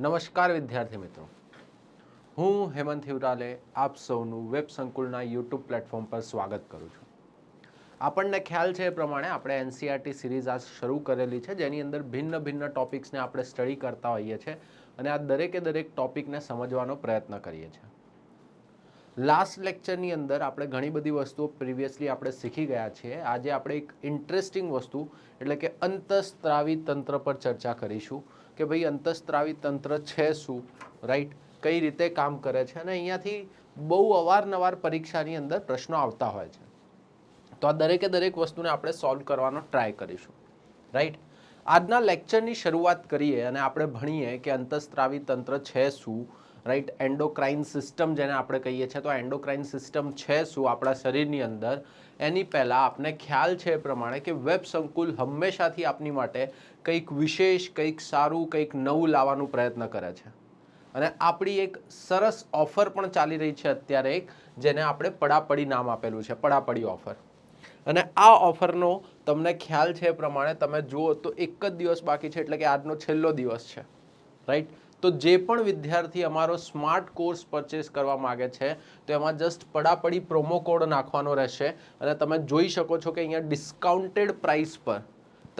નમસ્કાર વિદ્યાર્થી મિત્રો, હું હેમંત હિવરાલે આપ સૌનું વેબ સંકુલના યુટ્યુબ પ્લેટફોર્મ પર સ્વાગત કરું છું. આપણને ખ્યાલ છે એ પ્રમાણે આપણે એનસીઆરટી સિરીઝ આ શરૂ કરેલી છે, જેની અંદર ભિન્ન ભિન્ન ટોપિક્સને આપણે સ્ટડી કરતા હોઈએ છીએ અને આ દરેકે દરેક ટોપિકને સમજવાનો પ્રયત્ન કરીએ છીએ. લાસ્ટ લેક્ચરની અંદર આપણે ઘણી બધી વસ્તુઓ પ્રિવિયસલી આપણે શીખી ગયા છીએ. આજે આપણે એક ઇન્ટરેસ્ટિંગ વસ્તુ એટલે કે અંતઃસ્ત્રાવી તંત્ર પર ચર્ચા કરીશું કે ભાઈ અંતઃસ્ત્રાવી તંત્ર છે શું, રાઈટ, કઈ રીતે કામ કરે છે અને અહીંયાથી બહુ અવારનવાર પરીક્ષાની અંદર પ્રશ્નો આવતા હોય છે. તો આ દરેકે દરેક વસ્તુને આપણે સોલ્વ કરવાનો ટ્રાય કરીશું, રાઈટ. આજના લેક્ચરની શરૂઆત કરીએ અને આપણે ભણીએ કે અંતઃસ્ત્રાવી તંત્ર છે શું, રાઈટ. એન્ડોક્રાઇન સિસ્ટમ જેને આપણે કહીએ છીએ, તો એન્ડોક્રાઇન સિસ્ટમ છે શું આપણા શરીરની અંદર, એની પહેલાં આપને ખ્યાલ છે એ પ્રમાણે કે વેબ સંકુલ હંમેશાથી આપની માટે કંઈક વિશેષ, કંઈક સારું, કંઈક નવું લાવવાનો પ્રયત્ન કરે છે અને આપણી એક સરસ ઓફર પણ ચાલી રહી છે અત્યારે, એક જેને આપણે પડાપડી નામ આપેલું છે, પડાપડી ઓફર. અને આ ઓફરનો તમને ખ્યાલ છે એ પ્રમાણે તમે જુઓ તો એક જ દિવસ બાકી છે, એટલે કે આજનો છેલ્લો દિવસ છે, રાઈટ. તો જે પણ વિદ્યાર્થી અમારો સ્માર્ટ કોર્સ પરચેસ કરવા માગે છે તો એમાં જસ્ટ પડાપડી પ્રોમો કોડ નાખવાનો રહેશે અને તમે જોઈ શકો છો કે અહીંયા ડિસ્કાઉન્ટેડ પ્રાઇસ પર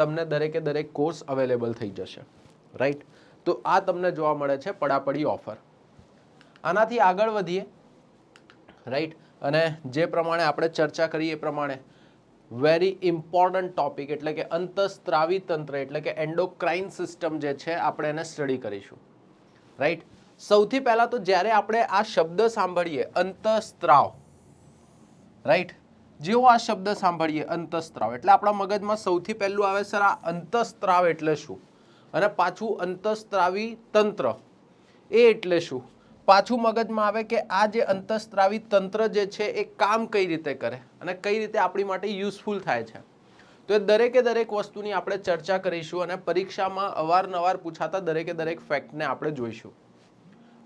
તમને દરેકે દરેક કોર્સ અવેલેબલ થઈ જશે, રાઈટ. તો આ તમને જોવા મળે છે પડાપડી ઓફર. આનાથી આગળ વધીએ, રાઈટ, અને જે પ્રમાણે આપણે ચર્ચા કરીએ એ પ્રમાણે વેરી ઇમ્પોર્ટન્ટ ટોપિક એટલે કે અંતઃસ્ત્રાવી તંત્ર એટલે કે એન્ડોક્રાઇન સિસ્ટમ જે છે આપણે એને સ્ટડી કરીશું, રાઈટ. સૌથી પહેલા તો જ્યારે આપણે આ શબ્દ સાંભળીએ અંતઃસ્ત્રાવ, રાઈટ, જેવો આ શબ્દ સાંભળીએ અંતઃસ્ત્રાવ એટલે આપણા મગજમાં સૌથી પહેલું આવે સર આ અંતઃસ્ત્રાવ એટલે શું, અને પાછું અંતઃસ્ત્રાવી તંત્ર એ એટલે શું, પાછું મગજમાં આવે કે આ જે અંતઃસ્ત્રાવી તંત્ર જે છે એ કામ કઈ રીતે કરે અને કઈ રીતે આપણી માટે યુઝફુલ થાય છે. તો એ દરેકે દરેક વસ્તુની આપણે ચર્ચા કરીશું અને પરીક્ષામાં અવારનવાર પૂછાતા દરેકે દરેક ફેક્ટને આપણે જોઈશું,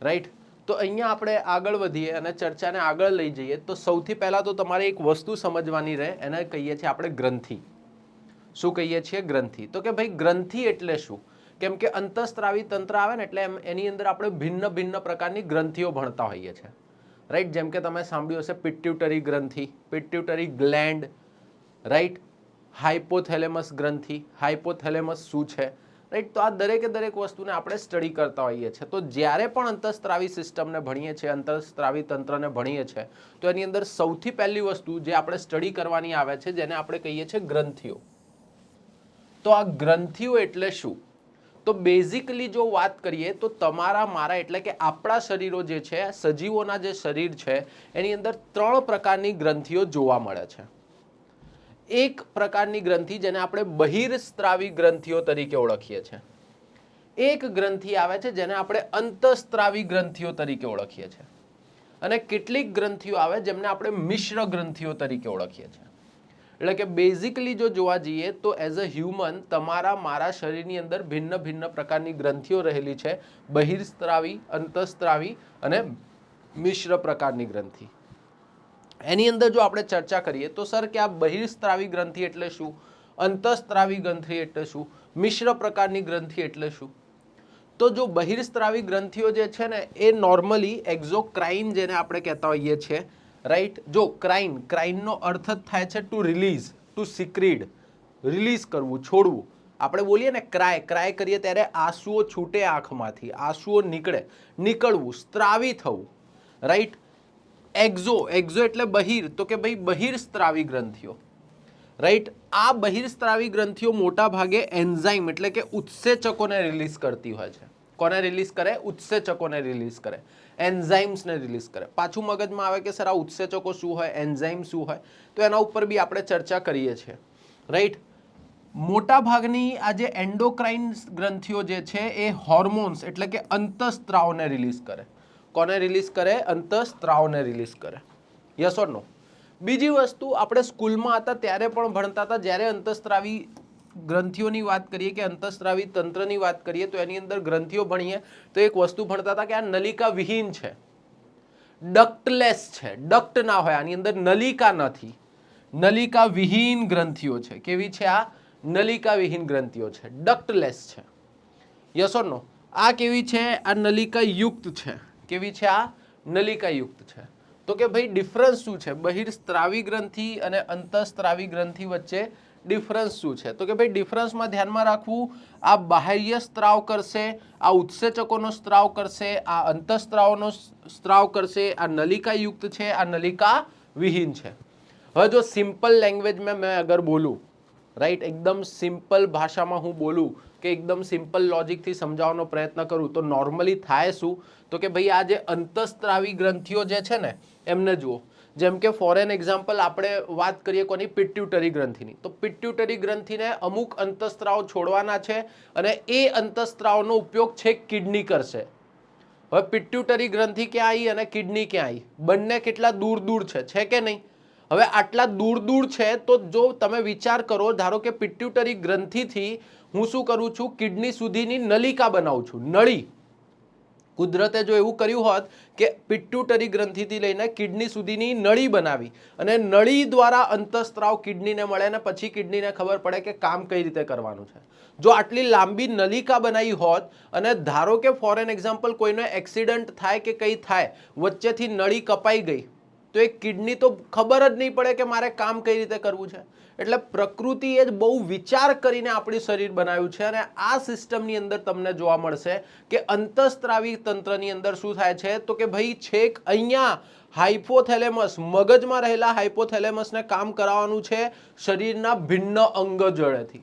રાઈટ. તો અહીંયા આપણે આગળ વધીએ અને ચર્ચાને આગળ લઈ જઈએ તો સૌથી પહેલાં તો તમારે એક વસ્તુ સમજવાની રહે, એને કહીએ છીએ આપણે ગ્રંથિ. શું કહીએ છીએ? ગ્રંથિ. તો કે ભાઈ ગ્રંથિ એટલે શું? કેમ કે અંતઃસ્ત્રાવી તંત્ર આવે ને એટલે એની અંદર આપણે ભિન્ન ભિન્ન પ્રકારની ગ્રંથિઓ ભણતા હોઈએ છીએ, રાઈટ. જેમ કે તમે સાંભળ્યું હશે પિટ્યુટરી ગ્રંથિ, પિટ્યુટરી ગ્લેન્ડ, રાઈટ, હાઇપોથેલેમસ ગ્રંથિ, હાઇપોથેલેમસ શું છે, રાઈટ. તો આ દરેકે દરેક વસ્તુને આપણે સ્ટડી કરતા હોઈએ છીએ. તો જ્યારે પણ અંતઃસ્ત્રાવી સિસ્ટમને ભણીએ છીએ, અંતઃસ્ત્રાવી તંત્રને ભણીએ છીએ તો એની અંદર સૌથી પહેલી વસ્તુ જે આપણે સ્ટડી કરવાની આવે છે જેને આપણે કહીએ છીએ ગ્રંથિઓ. તો આ ગ્રંથિઓ એટલે શું? તો બેઝિકલી જો વાત કરીએ તો તમારા મારા એટલે કે આપણા શરીરો જે છે, સજીવોના જે શરીર છે એની અંદર 3 પ્રકારની ગ્રંથિઓ જોવા મળે છે. એક પ્રકારની ગ્રંથિ જેને આપણે બહિર્સ્ત્રાવી ગ્રંથિઓ તરીકે ઓળખીએ છીએ. એક ગ્રંથિ આવે છે જેને આપણે અંતઃસ્ત્રાવી ગ્રંથિઓ તરીકે ઓળખીએ છીએ અને કેટલીક ગ્રંથિઓ આવે જેમને આપણે મિશ્ર ગ્રંથિઓ તરીકે ઓળખીએ છીએ. એટલે કે બેઝિકલી જો જોવા જઈએ તો એઝ અ હ્યુમન તમારા મારા શરીરની અંદર ભિન્ન ભિન્ન પ્રકારની ગ્રંથિઓ રહેલી છે, બહિર્સ્ત્રાવી, અંતઃસ્ત્રાવી અને મિશ્ર પ્રકારની ગ્રંથિ. એની અંદર જો આપણે ચર્ચા કરીએ તો સર કે આ બહિર્સ્ત્રાવી ગ્રંથિ એટલે શું, અંતઃસ્ત્રાવી ગ્રંથિ એટલે શું, મિશ્ર પ્રકારની ગ્રંથિ એટલે શું? તો જો બહિર્સ્ત્રાવી ગ્રંથિઓ જે છે ને એ નોર્મલી એક્ઝોક્રાઇન જેને આપણે કહેતા હોઈએ છીએ, રાઈટ. જો ક્રાઇનનો અર્થ જ થાય છે ટુ રિલીઝ, ટુ સિક્રીડ, રિલીઝ કરવું, છોડવું. આપણે બોલીએ ને ક્રાય કરીએ ત્યારે આંસુઓ છૂટે આંખમાંથી, આંસુઓ નીકળવું, સ્ત્રાવી થવું, રાઈટ. એક્ઝો એટલે બહિર, તો કે ભાઈ બહિર્સ્ત્રાવી ગ્રંથિઓ, રાઈટ. આ બહિર્સ્ત્રાવી ગ્રંથિઓ મોટા ભાગે એન્ઝાઇમ એટલે કે ઉત્સેચકોને રિલીઝ કરતી હોય છે. કોને રિલીઝ કરે? ઉત્સેચકોને રિલીઝ કરે, એન્ઝાઇમ્સને રિલીઝ કરે. પાછું મગજમાં આવે કે સર આ ઉત્સેચકો શું હોય, એન્ઝાઇમ શું હોય, તો એના ઉપર બી આપણે ચર્ચા કરીએ છીએ, રાઈટ. મોટા ભાગની આ જે એન્ડોક્રાઇન ગ્રંથિઓ જે છે એ હોર્મોન્સ એટલે કે અંતઃસ્ત્રાવને રિલીઝ કરે. કોને રિલીઝ કરે? અંતઃસ્ત્રાવને રિલીઝ કરે. યસ ઓર નો? બીજી વસ્તુ આપણે સ્કૂલમાં હતા ત્યારે પણ ભણતા હતા, જ્યારે અંતઃસ્ત્રાવી ગ્રંથિઓની વાત કરીએ કે અંતઃસ્ત્રાવી તંત્રની વાત કરીએ તો એની અંદર ગ્રંથિઓ ભણીએ તો એક વસ્તુ ભણતા હતા કે આ નલિકા વિહીન છે, ડક્ટલેસ છે. ડક્ટ ના હોય, આની અંદર નલિકા નથી, નલિકા વિહીન ગ્રંથિઓ છે. કેવી છે? આ નલિકા વિહીન ગ્રંથિઓ છે, ડક્ટલેસ છે. યસ ઓર નો? આ કેવી છે? આ નલિકા યુક્ત છે. કેવી છે? આ નલિકા યુક્ત છે. તો કે ભાઈ ડિફરન્સ શું છે બહિર્સ્ત્રાવી ગ્રંથિ અને અંતઃસ્ત્રાવી ગ્રંથિ વચ્ચે ડિફરન્સ શું છે? તો કે ભાઈ ડિફરન્સમાં ધ્યાનમાં રાખવું, આ બાહ્ય સ્ત્રાવ કરશે, આ ઉત્સેચકોનો સ્ત્રાવ કરશે, આ અંતઃસ્ત્રાવનો સ્ત્રાવ કરશે, આ નલિકા યુક્ત છે, આ નલિકા વિહીન છે. હવે જો સિંપલ લેંગ્વેજ में मैं अगर बोलूं, राइट, एकदम सिंपल भाषाમાં હું બોલું કે એકદમ સિમ્પલ લોજિકથી સમજાવવાનો પ્રયત્ન કરું તો નોર્મલી થાય શું? તો કે ભાઈ આ જે અંતઃસ્ત્રાવી ગ્રંથિઓ જે છે ને એમને જુઓ. જેમ કે ફોર એન એક્ઝામ્પલ આપણે વાત કરીએ કોની? પિટ્યુટરી ગ્રંથિની. તો પિટ્યુટરી ગ્રંથિને અમુક અંતઃસ્ત્રાવ છોડવાના છે અને એ અંતઃસ્ત્રાવનો ઉપયોગ છેક કિડની કરશે. હવે પિટ્યુટરી ગ્રંથિ ક્યાં આવી અને કિડની ક્યાં આવી? બંને કેટલા દૂર દૂર છે કે નહીં? હવે આટલા દૂર દૂર છે તો જો તમે વિચાર કરો, ધારો કે પિટ્યુટરી ગ્રંથિથી હું શું કરું છું? કિડની સુધીની નલિકા બનાવું છું, નળી. કુદરતે જો એવું કર્યું હોત કે પિટ્યુટરી ગ્રંથિથી લઈને કિડની સુધીની નળી બનાવી અને નળી દ્વારા અંતઃસ્ત્રાવ કિડનીને મળે અને પછી કિડનીને ખબર પડે કે કામ કઈ રીતે કરવાનું છે. જો આટલી લાંબી નલિકા બનાવી હોત અને ધારો કે ફોર એન એક્ઝામ્પલ કોઈનો એક્સિડન્ટ થાય કે કંઈ થાય, વચ્ચેથી નળી કપાઈ ગઈ, તો એ કિડની તો ખબર જ નહીં પડે કે મારે કામ કઈ રીતે કરવું છે. એટલે પ્રકૃતિએ જ બહુ વિચાર કરીને આપણી શરીર બનાવ્યું છે અને આ સિસ્ટમની અંદર તમને જોવા મળશે કે અંતઃસ્ત્રાવી તંત્રની અંદર શું થાય છે? તો કે ભાઈ છેક અહીંયા હાઇપોથેલેમસ, મગજમાં રહેલા હાઇપોથેલેમસને કામ કરાવવાનું છે શરીરના ભિન્ન અંગ જોડેથી,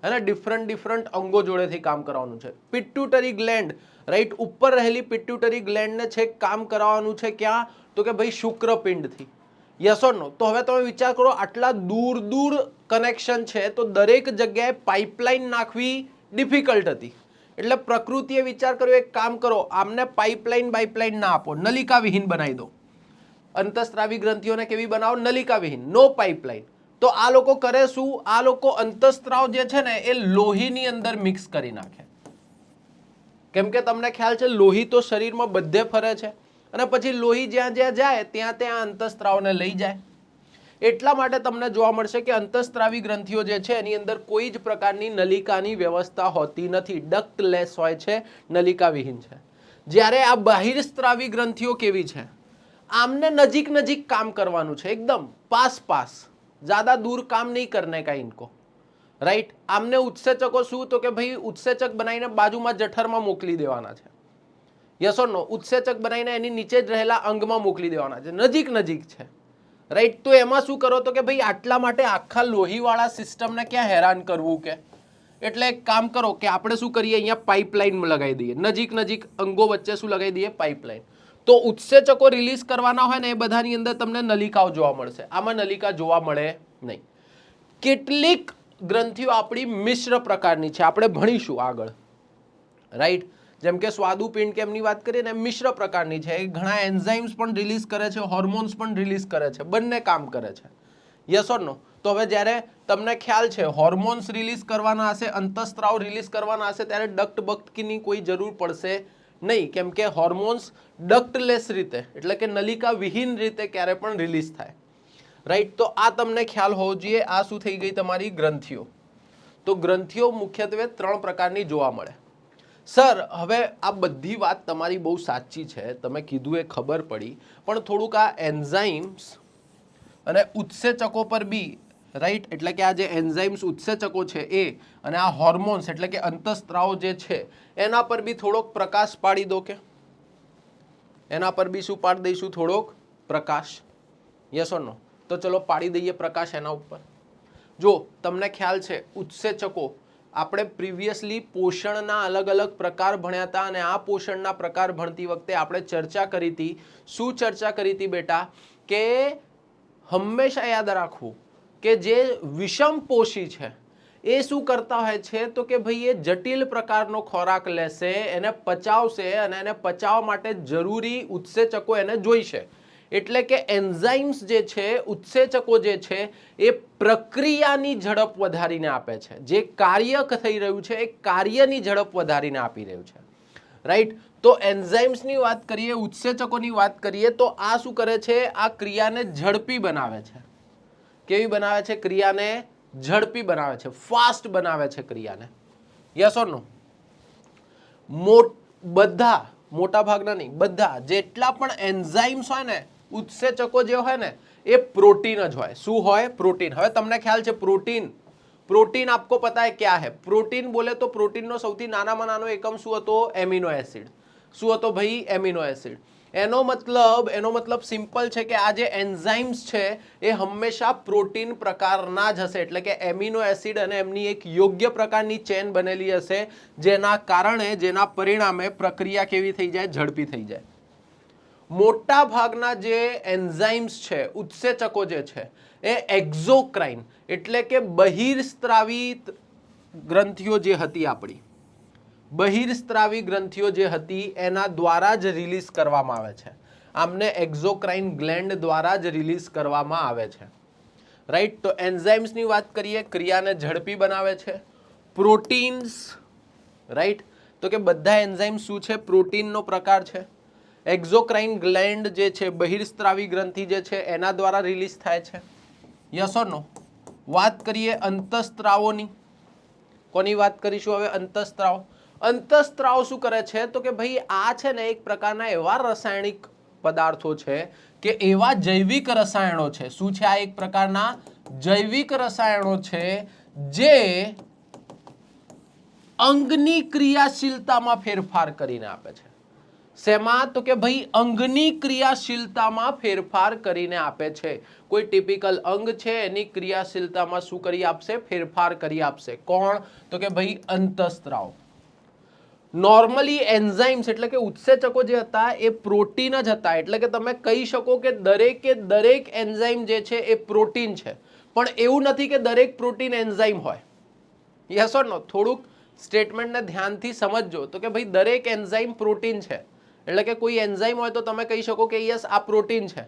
है ડિફરન્ટ અંગો જોડેથી કામ કરાવવાનું છે. પિટ્યુટરી ગ્લેન્ડ, રાઈટ, ઉપર રહેલી પિટ્યુટરી ગ્લેન્ડને છેક કામ કરાવવાનું છે ક્યાં? તો કે ભાઈ શુક્રપિંડથી. યસ ઓર નો? તો હવે તમે વિચાર કરો, આટલા દૂર દૂર કનેક્શન છે તો દરેક જગ્યાએ પાઇપલાઇન નાખવી ડિફિકલ્ટ હતી. એટલે પ્રકૃતિએ વિચાર કર્યો, એક કામ કરો, આમને પાઇપલાઇન ના આપો, નલિકા વિહીન બનાવી દો. અંતઃસ્ત્રાવી ગ્રંથિઓને કેવી બનાવો? નલિકા વિહીન, નો પાઇપલાઇન. તો આ લોકો કરે શું? આ લોકો અંતઃસ્ત્રાવ જે છે ને એ લોહીની અંદર મિક્સ કરી નાખે. કેમ કે તમને ખ્યાલ છે લોહી તો શરીરમાં બધે ફરે છે અને પછી લોહી જ્યાં જ્યાં જાય ત્યાં ત્યાં અંતઃસ્ત્રાવને લઈ જાય. એટલા માટે તમને જોવા મળશે કે અંતઃસ્ત્રાવી ગ્રંથિઓ જે છે એની અંદર કોઈ જ પ્રકારની નલિકાની વ્યવસ્થા હોતી નથી, ડક્ટલેસ હોય છે, નલિકા વિહીન છે. જ્યારે આ બાહિરસ્ત્રાવી ગ્રંથિઓ કેવી છે? આમને નજીક નજીક કામ કરવાનું છે, एकदम पास पास, ज्यादा दूर काम नहीं करने का इनको, राइट. आमने उत्सेचको શું? તો કે ભાઈ ઉત્સેચક બનાવીને બાજુમાં જઠરમાં મોકલી દેવાના છે. યસ ઓર નો? ઉત્સેચક બનાવીને એની નીચે જ રહેલા અંગમાં મોકલી દેવાના છે, નજીક નજીક છે, રાઈટ. તો એમાં શું કરો? તો કે ભાઈ આટલા માટે આખા લોહીવાળા સિસ્ટમને ક્યાં હેરાન કરવું કે? એટલે એક કામ કરો કે આપણે શું કરીએ, અહીંયા પાઇપલાઇન લગાવી દઈએ, નજીક નજીક અંગો વચ્ચે શું લગાવી દઈએ? પાઇપલાઇન. તો ઉત્સેચકો રિલીઝ કરવાના હોય ને એ બધાની અંદર તમને નલિકાઓ જોવા મળશે, આમાં નલિકા જોવા મળે નહીં. કેટલીક ગ્રંથિઓ આપણી મિશ્ર પ્રકારની છે, આપણે ભણીશું આગળ, રાઈટ. જેમ કે સ્વાદુપિંડ કે એમની વાત કરીએ ને, મિશ્ર પ્રકારની છે. ઘણા એન્ઝાઇમ્સ પણ રિલીઝ કરે છે, હોર્મોન્સ પણ રિલીઝ કરે છે, બંને કામ કરે છે. યસ ઓર નો? તો હવે જ્યારે તમને ખ્યાલ છે હોર્મોન્સ રિલીઝ કરવાના હશે, અંતઃસ્ત્રાવ રિલીઝ કરવાના હશે, ત્યારે ડક્ટ બક્ટની કોઈ જરૂર પડશે નહીં, કેમ કે હોર્મોન્સ ડક્ટલેસ રીતે એટલે કે નલિકા વિહીન રીતે ક્યારે પણ રિલીઝ થાય, રાઈટ. તો આ તમને ખ્યાલ હોવો જોઈએ. આ શું થઈ ગઈ? તમારી ગ્રંથિઓ. તો ગ્રંથિઓ મુખ્યત્વે 3 પ્રકારની જોવા મળે. સર હવે આ બધી વાત તમારી બહુ સાચી છે, તમે કીધું એ ખબર પડી, પણ થોડુંક આ એન્ઝાઇમ્સ અને ઉત્સેચકો પર બી, રાઈટ, એટલે કે આ જે એન્ઝાઇમ્સ ઉત્સેચકો છે એ અને આ હોર્મોન્સ એટલે કે અંતઃસ્ત્રાવો જે છે એના પર બી થોડોક પ્રકાશ પાડી દો કે? એના પર બી શું પાડી દઈશું? થોડોક પ્રકાશ. યસ ઓર નો? તો ચલો પાડી દઈએ પ્રકાશ એના ઉપર. જો તમને ખ્યાલ છે ઉત્સેચકો આપણે પ્રીવિયસલી પોષણના અલગ અલગ પ્રકાર ભણ્યા હતા અને આ પોષણના પ્રકાર ભણતી વખતે આપણે ચર્ચા કરી હતી. શું ચર્ચા કરી હતી બેટા? કે હંમેશા યાદ રાખવું કે જે વિષમ પોષી છે એ શું કરતા હોય છે? તો કે ભાઈ એ જટિલ પ્રકારનો ખોરાક લેશે, એને પચાવશે અને એને પચાવવા માટે જરૂરી ઉત્સેચકો એને જોઈશે. એટલે કે એન્ઝાઇમ્સ જે છે, ઉત્સેચકો જે છે એ પ્રક્રિયાની ઝડપ વધારીને આપે છે. જે કાર્ય થઈ રહ્યું છે એ કાર્યની ઝડપ વધારીને આપી રહ્યું છે, રાઈટ. તો એન્ઝાઇમ્સની વાત કરીએ, ઉત્સેચકોની વાત કરીએ તો આ શું કરે છે? આ ક્રિયાને ઝડપી બનાવે છે. કેવી બનાવે છે? ક્રિયાને ઝડપી બનાવે છે, ફાસ્ટ બનાવે છે ક્રિયાને. યસ ઓર નો? બધા મોટા ભાગના નહીં, બધા જેટલા પણ એન્ઝાઇમ્સ હોય ને, ઉત્સેચકો જે હોય ને, એ प्रोटीन જ હોય. શું હોય? પ્રોટીન. હવે તમને ખ્યાલ છે પ્રોટીન, प्रोटीन आपको पता है क्या है? प्रोटीन बोले तो प्रोटीन નો સૌથી નાનામાં નાનો એકમ શું હતો? Amino acid. શું હતો ભાઈ? Amino acid. એનો મતલબ સિમ્પલ છે કે આ જે એન્ઝાઇમ્સ છે એ હંમેશા પ્રોટીન પ્રકારના જ હશે, એટલે કે એમિનો એસિડ અને એમની એક યોગ્ય પ્રકારની ચેન બનેલી હશે, જેના કારણે, જેના પરિણામે પ્રક્રિયા કેવી થઈ જાય? ઝડપી થઈ જાય. મોટા ભાગના જે એન્ઝાઇમ્સ છે, ઉત્સેચકો જે છે, એ એક્ઝોક્રાઇન એટલે કે બહિર્સ્ત્રાવી ગ્રંથિઓ જે હતી આપણી, બહિર્સ્ત્રાવી ગ્રંથિઓ જે હતી એના દ્વારા જ રિલીઝ કરવામાં આવે છે. આમને એક્ઝોક્રાઇન ગ્લેન્ડ દ્વારા જ રિલીઝ કરવામાં આવે છે. રાઈટ? તો એન્ઝાઇમ્સની વાત કરીએ, ક્રિયાને ઝડપી બનાવે છે. Proteins, right? તો કે બધા એન્ઝાઇમ્સ શું છે? પ્રોટીનનો પ્રકાર છે. એક્ઝોક્રાઇન ગ્લેન્ડ જે છે, બહિર્સ્ત્રાવી ગ્રંથિ જે છે, એના દ્વારા રિલીઝ થાય છે. યસ ઓર નો? વાત કરીએ અંતઃસ્ત્રાવોની. કોની વાત કરીશું હવે? અંતઃસ્ત્રાવ. અંતઃસ્ત્રાવ શું કરે છે? તો કે ભાઈ આ છે ને એક પ્રકારના એવા રાસાયણિક પદાર્થો છે કે એવા જૈવિક રસાયણો છે. શું છે? આ એક પ્રકારના જૈવિક રસાયણો છે જે અંગની ક્રિયાશીલતામાં ફેરફાર કરીને આપે છે. શેમાં? તો કે ભાઈ અંગની ક્રિયાશીલતામાં ફેરફાર કરીને આપે છે. કોઈ ટિપિકલ અંગ છે એની ક્રિયાશીલતામાં શું કરી આપશે? ફેરફાર કરી આપશે. કોણ? તો કે ભાઈ અંતઃસ્ત્રાવ. નોર્મલી એન્ઝાઇમ્સ એટલે કે ઉત્સેચકો જે હતા એ પ્રોટીન જ હતા, એટલે કે તમે કહી શકો કે દરેક એન્ઝાઇમ જે છે એ પ્રોટીન છે, પણ એવું નથી કે દરેક પ્રોટીન એન્ઝાઇમ હોય. યસ ઓર નો? થોડુંક સ્ટેટમેન્ટને ધ્યાનથી સમજજો. તો કે ભાઈ દરેક એન્ઝાઇમ પ્રોટીન છે, એટલે કે કોઈ એન્ઝાઇમ હોય તો તમે કહી શકો કે યસ આ પ્રોટીન છે.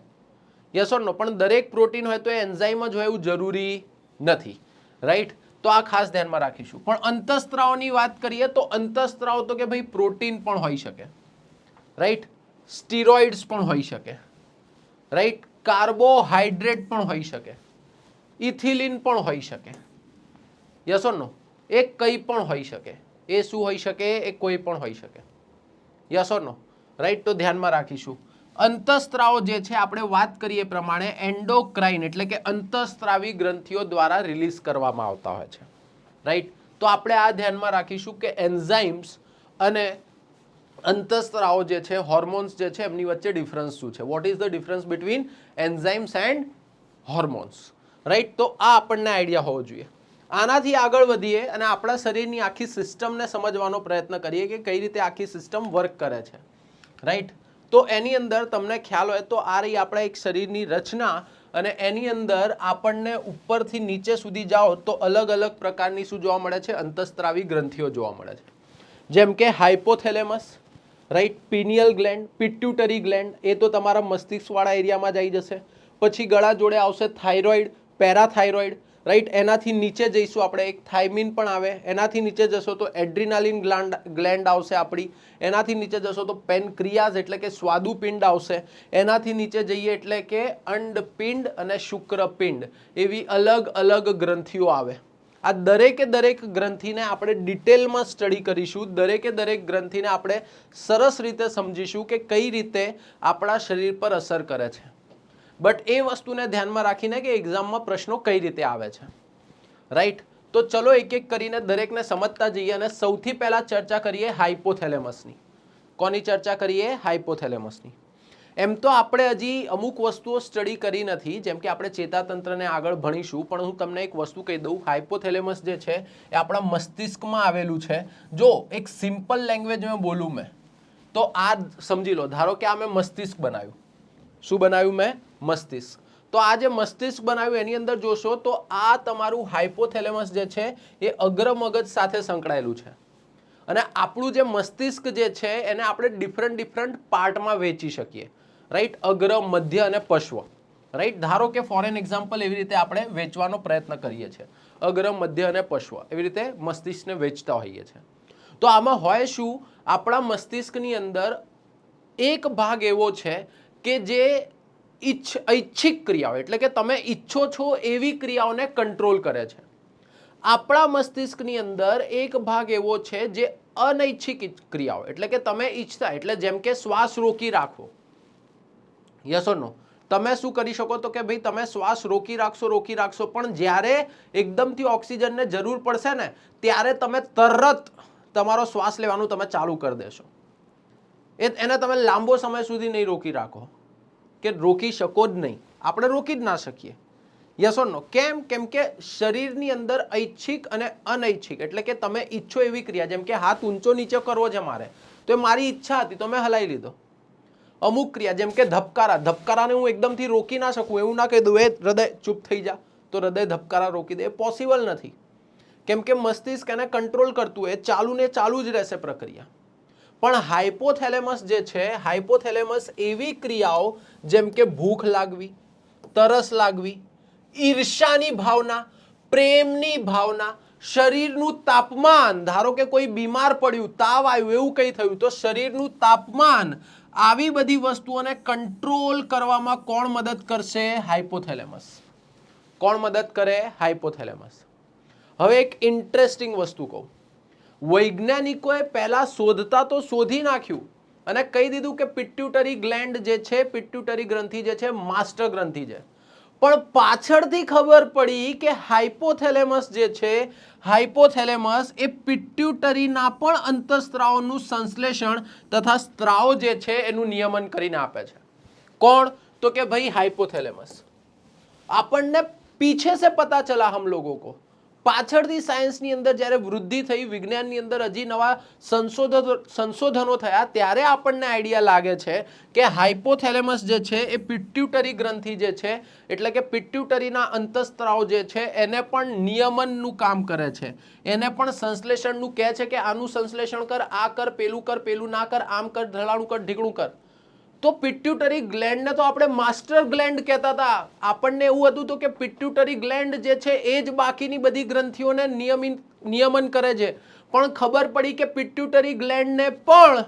યસ ઓર નો? પણ દરેક પ્રોટીન હોય તો એ એન્ઝાઇમ જ હોય એવું જરૂરી નથી. રાઈટ? તો આ ખાસ ધ્યાનમાં રાખીશું. પણ અંતઃસ્ત્રાવની વાત કરીએ તો અંતઃસ્ત્રાવ તો કે ભાઈ પ્રોટીન પણ હોઈ શકે. રાઈટ? સ્ટીરોઇડ્સ પણ હોઈ શકે. રાઈટ? કાર્બોહાઈડ્રેટ પણ હોઈ શકે. ઇથિલિન પણ હોઈ શકે. યસ ઓર નો? એ કંઈ પણ હોઈ શકે. એ શું હોઈ શકે? એ કોઈ પણ હોઈ શકે. Yes or no? રાઈટ? તો ધ્યાનમાં રાખીશું. અંતઃસ્ત્રાવો જે છે આપણે વાત કરીએ પ્રમાણે એન્ડોક્રાઇન એટલે કે અંતઃસ્ત્રાવી ગ્રંથિઓ દ્વારા રિલીઝ કરવામાં આવતા હોય છે. રાઈટ? તો આપણે આ ધ્યાનમાં રાખીશું કે એન્ઝાઇમ્સ અને અંતઃસ્ત્રાવો જે છે, હોર્મોન્સ જે છે, એમની વચ્ચે ડિફરન્સ શું છે? What is the difference between enzymes and hormones? Right? તો આ આપણને આઈડિયા હોવો જોઈએ. આનાથી આગળ વધીએ અને આપણા શરીરની આખી સિસ્ટમને સમજવાનો પ્રયત્ન કરીએ કે કઈ રીતે આખી સિસ્ટમ વર્ક કરે છે. રાઈટ? તો એની અંદર તમને ખ્યાલ હોય તો આ રહી આપણા એક શરીરની રચના, અને એની અંદર આપણને ઉપરથી નીચે સુધી જાઓ તો અલગ અલગ પ્રકારની શું જોવા મળે છે? અંતઃસ્ત્રાવી ગ્રંથિઓ જોવા મળે છે. જેમ કે hypothalamus, right? Pineal gland, pituitary gland, એ તો તમારા મસ્તિષ્કવાળા એરિયામાં જ આવી જશે. પછી ગળા જોડે આવશે થાઇરોઇડ, પેરાથાઇરોઇડ. રાઈટ? એનાથી નીચે જઈશું આપણે, એક થાઇમિન પણ આવે. એનાથી નીચે જશો તો એડ્રિનાલિન ગ્લેન્ડ આવશે આપણી. એનાથી નીચે જશો તો પેનક્રિયાઝ એટલે કે સ્વાદુપિંડ આવશે. એનાથી નીચે જઈએ એટલે કે અંડપિંડ અને શુક્રપિંડ, એવી અલગ અલગ ગ્રંથિઓ આવે. આ દરેક ગ્રંથિને આપણે ડિટેલમાં સ્ટડી કરીશું. દરેક ગ્રંથિને આપણે સરસ રીતે સમજીશું કે કઈ રીતે આપણા શરીર પર અસર કરે છે. બટ એ વસ્તુને ધ્યાનમાં રાખીને કે એક્ઝામમાં પ્રશ્નો કઈ રીતે આવે છે. રાઈટ? તો ચલો એક એક કરીને દરેકને સમજતા જઈએ અને સૌથી પહેલા ચર્ચા કરીએ હાઇપોથેલેમસની. કોની ચર્ચા કરીએ? હાઇપોથેલેમસની. એમ તો આપણે હજી અમુક વસ્તુઓ સ્ટડી કરી નથી, જેમ કે આપણે ચેતાતંત્રને આગળ ભણીશું, પણ હું તમને એક વસ્તુ કહી દઉં. હાઇપોથેલેમસ જે છે એ આપણા મસ્તિષ્કમાં આવેલું છે. જો એક સિમ્પલ લેંગ્વેજમાં બોલું મેં તો આ સમજી લો. ધારો કે આ મેં મસ્તિષ્ક બનાવ્યું. શું બનાવ્યું મેં? મસ્તિષ્ક. તો આ જે મસ્તિષ્ક બનાવ્યું એની અંદર જોશો તો આ તમારું હાઇપોથેલેમસ જે છે એ અગ્ર મગજ સાથે સંકળાયેલું છે. અને આપણું જે મસ્તિષ્ક જે છે એને આપણે ડિફરન્ટ પાર્ટમાં વહેંચી શકીએ. રાઈટ? અગ્ર, મધ્ય અને પશ્વ. રાઈટ? ધારો કે ફોર એન એક્ઝામ્પલ એવી રીતે આપણે વેચવાનો પ્રયત્ન કરીએ છીએ. અગ્ર, મધ્ય અને પશ્વ, એવી રીતે મસ્તિષ્કને વેચતા હોઈએ છીએ. તો આમાં હોય શું? આપણા મસ્તિષ્કની અંદર એક ભાગ એવો છે કે જે ઐચ્છિક ક્રિયાઓ એટલે કે તમે ઈચ્છો છો એવી ક્રિયાઓને કંટ્રોલ કરે છે. આપણા મસ્તિષ્કની અંદર એક ભાગ એવો છે જે અનૈચ્છિક ક્રિયાઓ એટલે કે તમે ઈચ્છતા, એટલે જેમ કે શ્વાસ રોકી રાખવો, યસ ઓર નો, તમે શું કરી શકો તો કે ભાઈ તમે શ્વાસ રોકી રાખશો પણ જ્યારે એકદમથી ઓક્સિજનને જરૂર પડશે ને ત્યારે તમે તરત તમારો શ્વાસ લેવાનું તમે ચાલુ કરી દેશો. એને તમે લાંબો સમય સુધી નહીં રોકી રાખો, કે રોકી શકો જ નહીં, આપણે રોકી જ ના શકીએ. યસ ઓર નો? કેમ? કેમ કે શરીરની અંદર ઐચ્છિક અને અનૈચ્છિક એટલે કે તમે ઈચ્છો એવી ક્રિયા, જેમ કે હાથ ઊંચો નીચે કરવો છે મારે, તો એ મારી ઈચ્છા હતી તો મેં હલાવી લીધો. અમુક ક્રિયા જેમ કે ધબકારાને હું એકદમથી રોકી ના શકું, એવું ના કહી દઉં એ હૃદય ચૂપ થઈ જા તો હૃદય ધબકારા રોકી દે, એ પોસિબલ નથી. કેમ કે મસ્તિષ્ક એને કંટ્રોલ કરતું હોય, ચાલુ ને ચાલુ જ રહેશે પ્રક્રિયા. પણ હાઇપોથેલેમસ જે છે, હાઇપોથેલેમસ એવી ક્રિયાઓ જેમ કે ભૂખ લાગવી, તરસ લાગવી, ઈર્ષાની ભાવના, પ્રેમની ભાવના, શરીરનું તાપમાન, ધારો કે કોઈ બીમાર પડ્યું, તાવ આવ્યું, એવું કંઈ થયું તો શરીરનું તાપમાન, આવી બધી વસ્તુઓને કંટ્રોલ કરવામાં કોણ મદદ કરશે? હાઇપોથેલેમસ. કોણ મદદ કરે? હાઇપોથેલેમસ. હવે એક ઇન્ટરેસ્ટિંગ વસ્તુ કહું, વૈજ્ઞાનિકોએ પહેલા શોધતા તો શોધી નાખ્યું અને કહી દીધું કે પિટ્યુટરી ગ્લેન્ડ જે છે, પિટ્યુટરી ગ્રંથિ જે છે માસ્ટર ગ્રંથિ છે, પણ પાછળથી ખબર પડી કે હાઇપોથેલેમસ જે છે, હાઇપોથેલેમસ એ પિટ્યુટરીના પણ અંતઃસ્ત્રાવોનું સંશ્લેષણ તથા સ્ત્રાવ જે છે એનું નિયમન કરીને આપે છે. કોણ? તો કે ભાઈ હાઇપોથેલેમસ. આપણને પીછે से पता चला हम लोगों को, પાછળથી સાયન્સની અંદર જ્યારે વૃદ્ધિ થઈ, વિજ્ઞાનની અંદર હજી નવા સંશોધનો થયા ત્યારે આપણને આઈડિયા લાગે છે કે હાઇપોથેલેમસ જે છે એ પિટ્યુટરી ગ્રંથિ જે છે એટલે કે પિટ્યુટરીના અંતઃસ્ત્રાવ જે છે એને પણ નિયમનનું કામ કરે છે, એને પણ સંશ્લેષણનું કહે છે કે આનું સંશ્લેષણ કર, આ કર, પેલું ના કર, આમ કર, ઢલાણું કર, ઢીકણું કર. તો પિટ્યુટરી ગ્લેન્ડને તો આપણે માસ્ટર ગ્લેન્ડ કહેતા હતા. આપણને એવું હતું તો કે પિટ્યુટરી ગ્લેન્ડ જે છે એ જ બાકીની બધી ગ્રંથિઓને નિયમન કરે છે, પણ ખબર પડી કે પિટ્યુટરી ગ્લેન્ડને પણ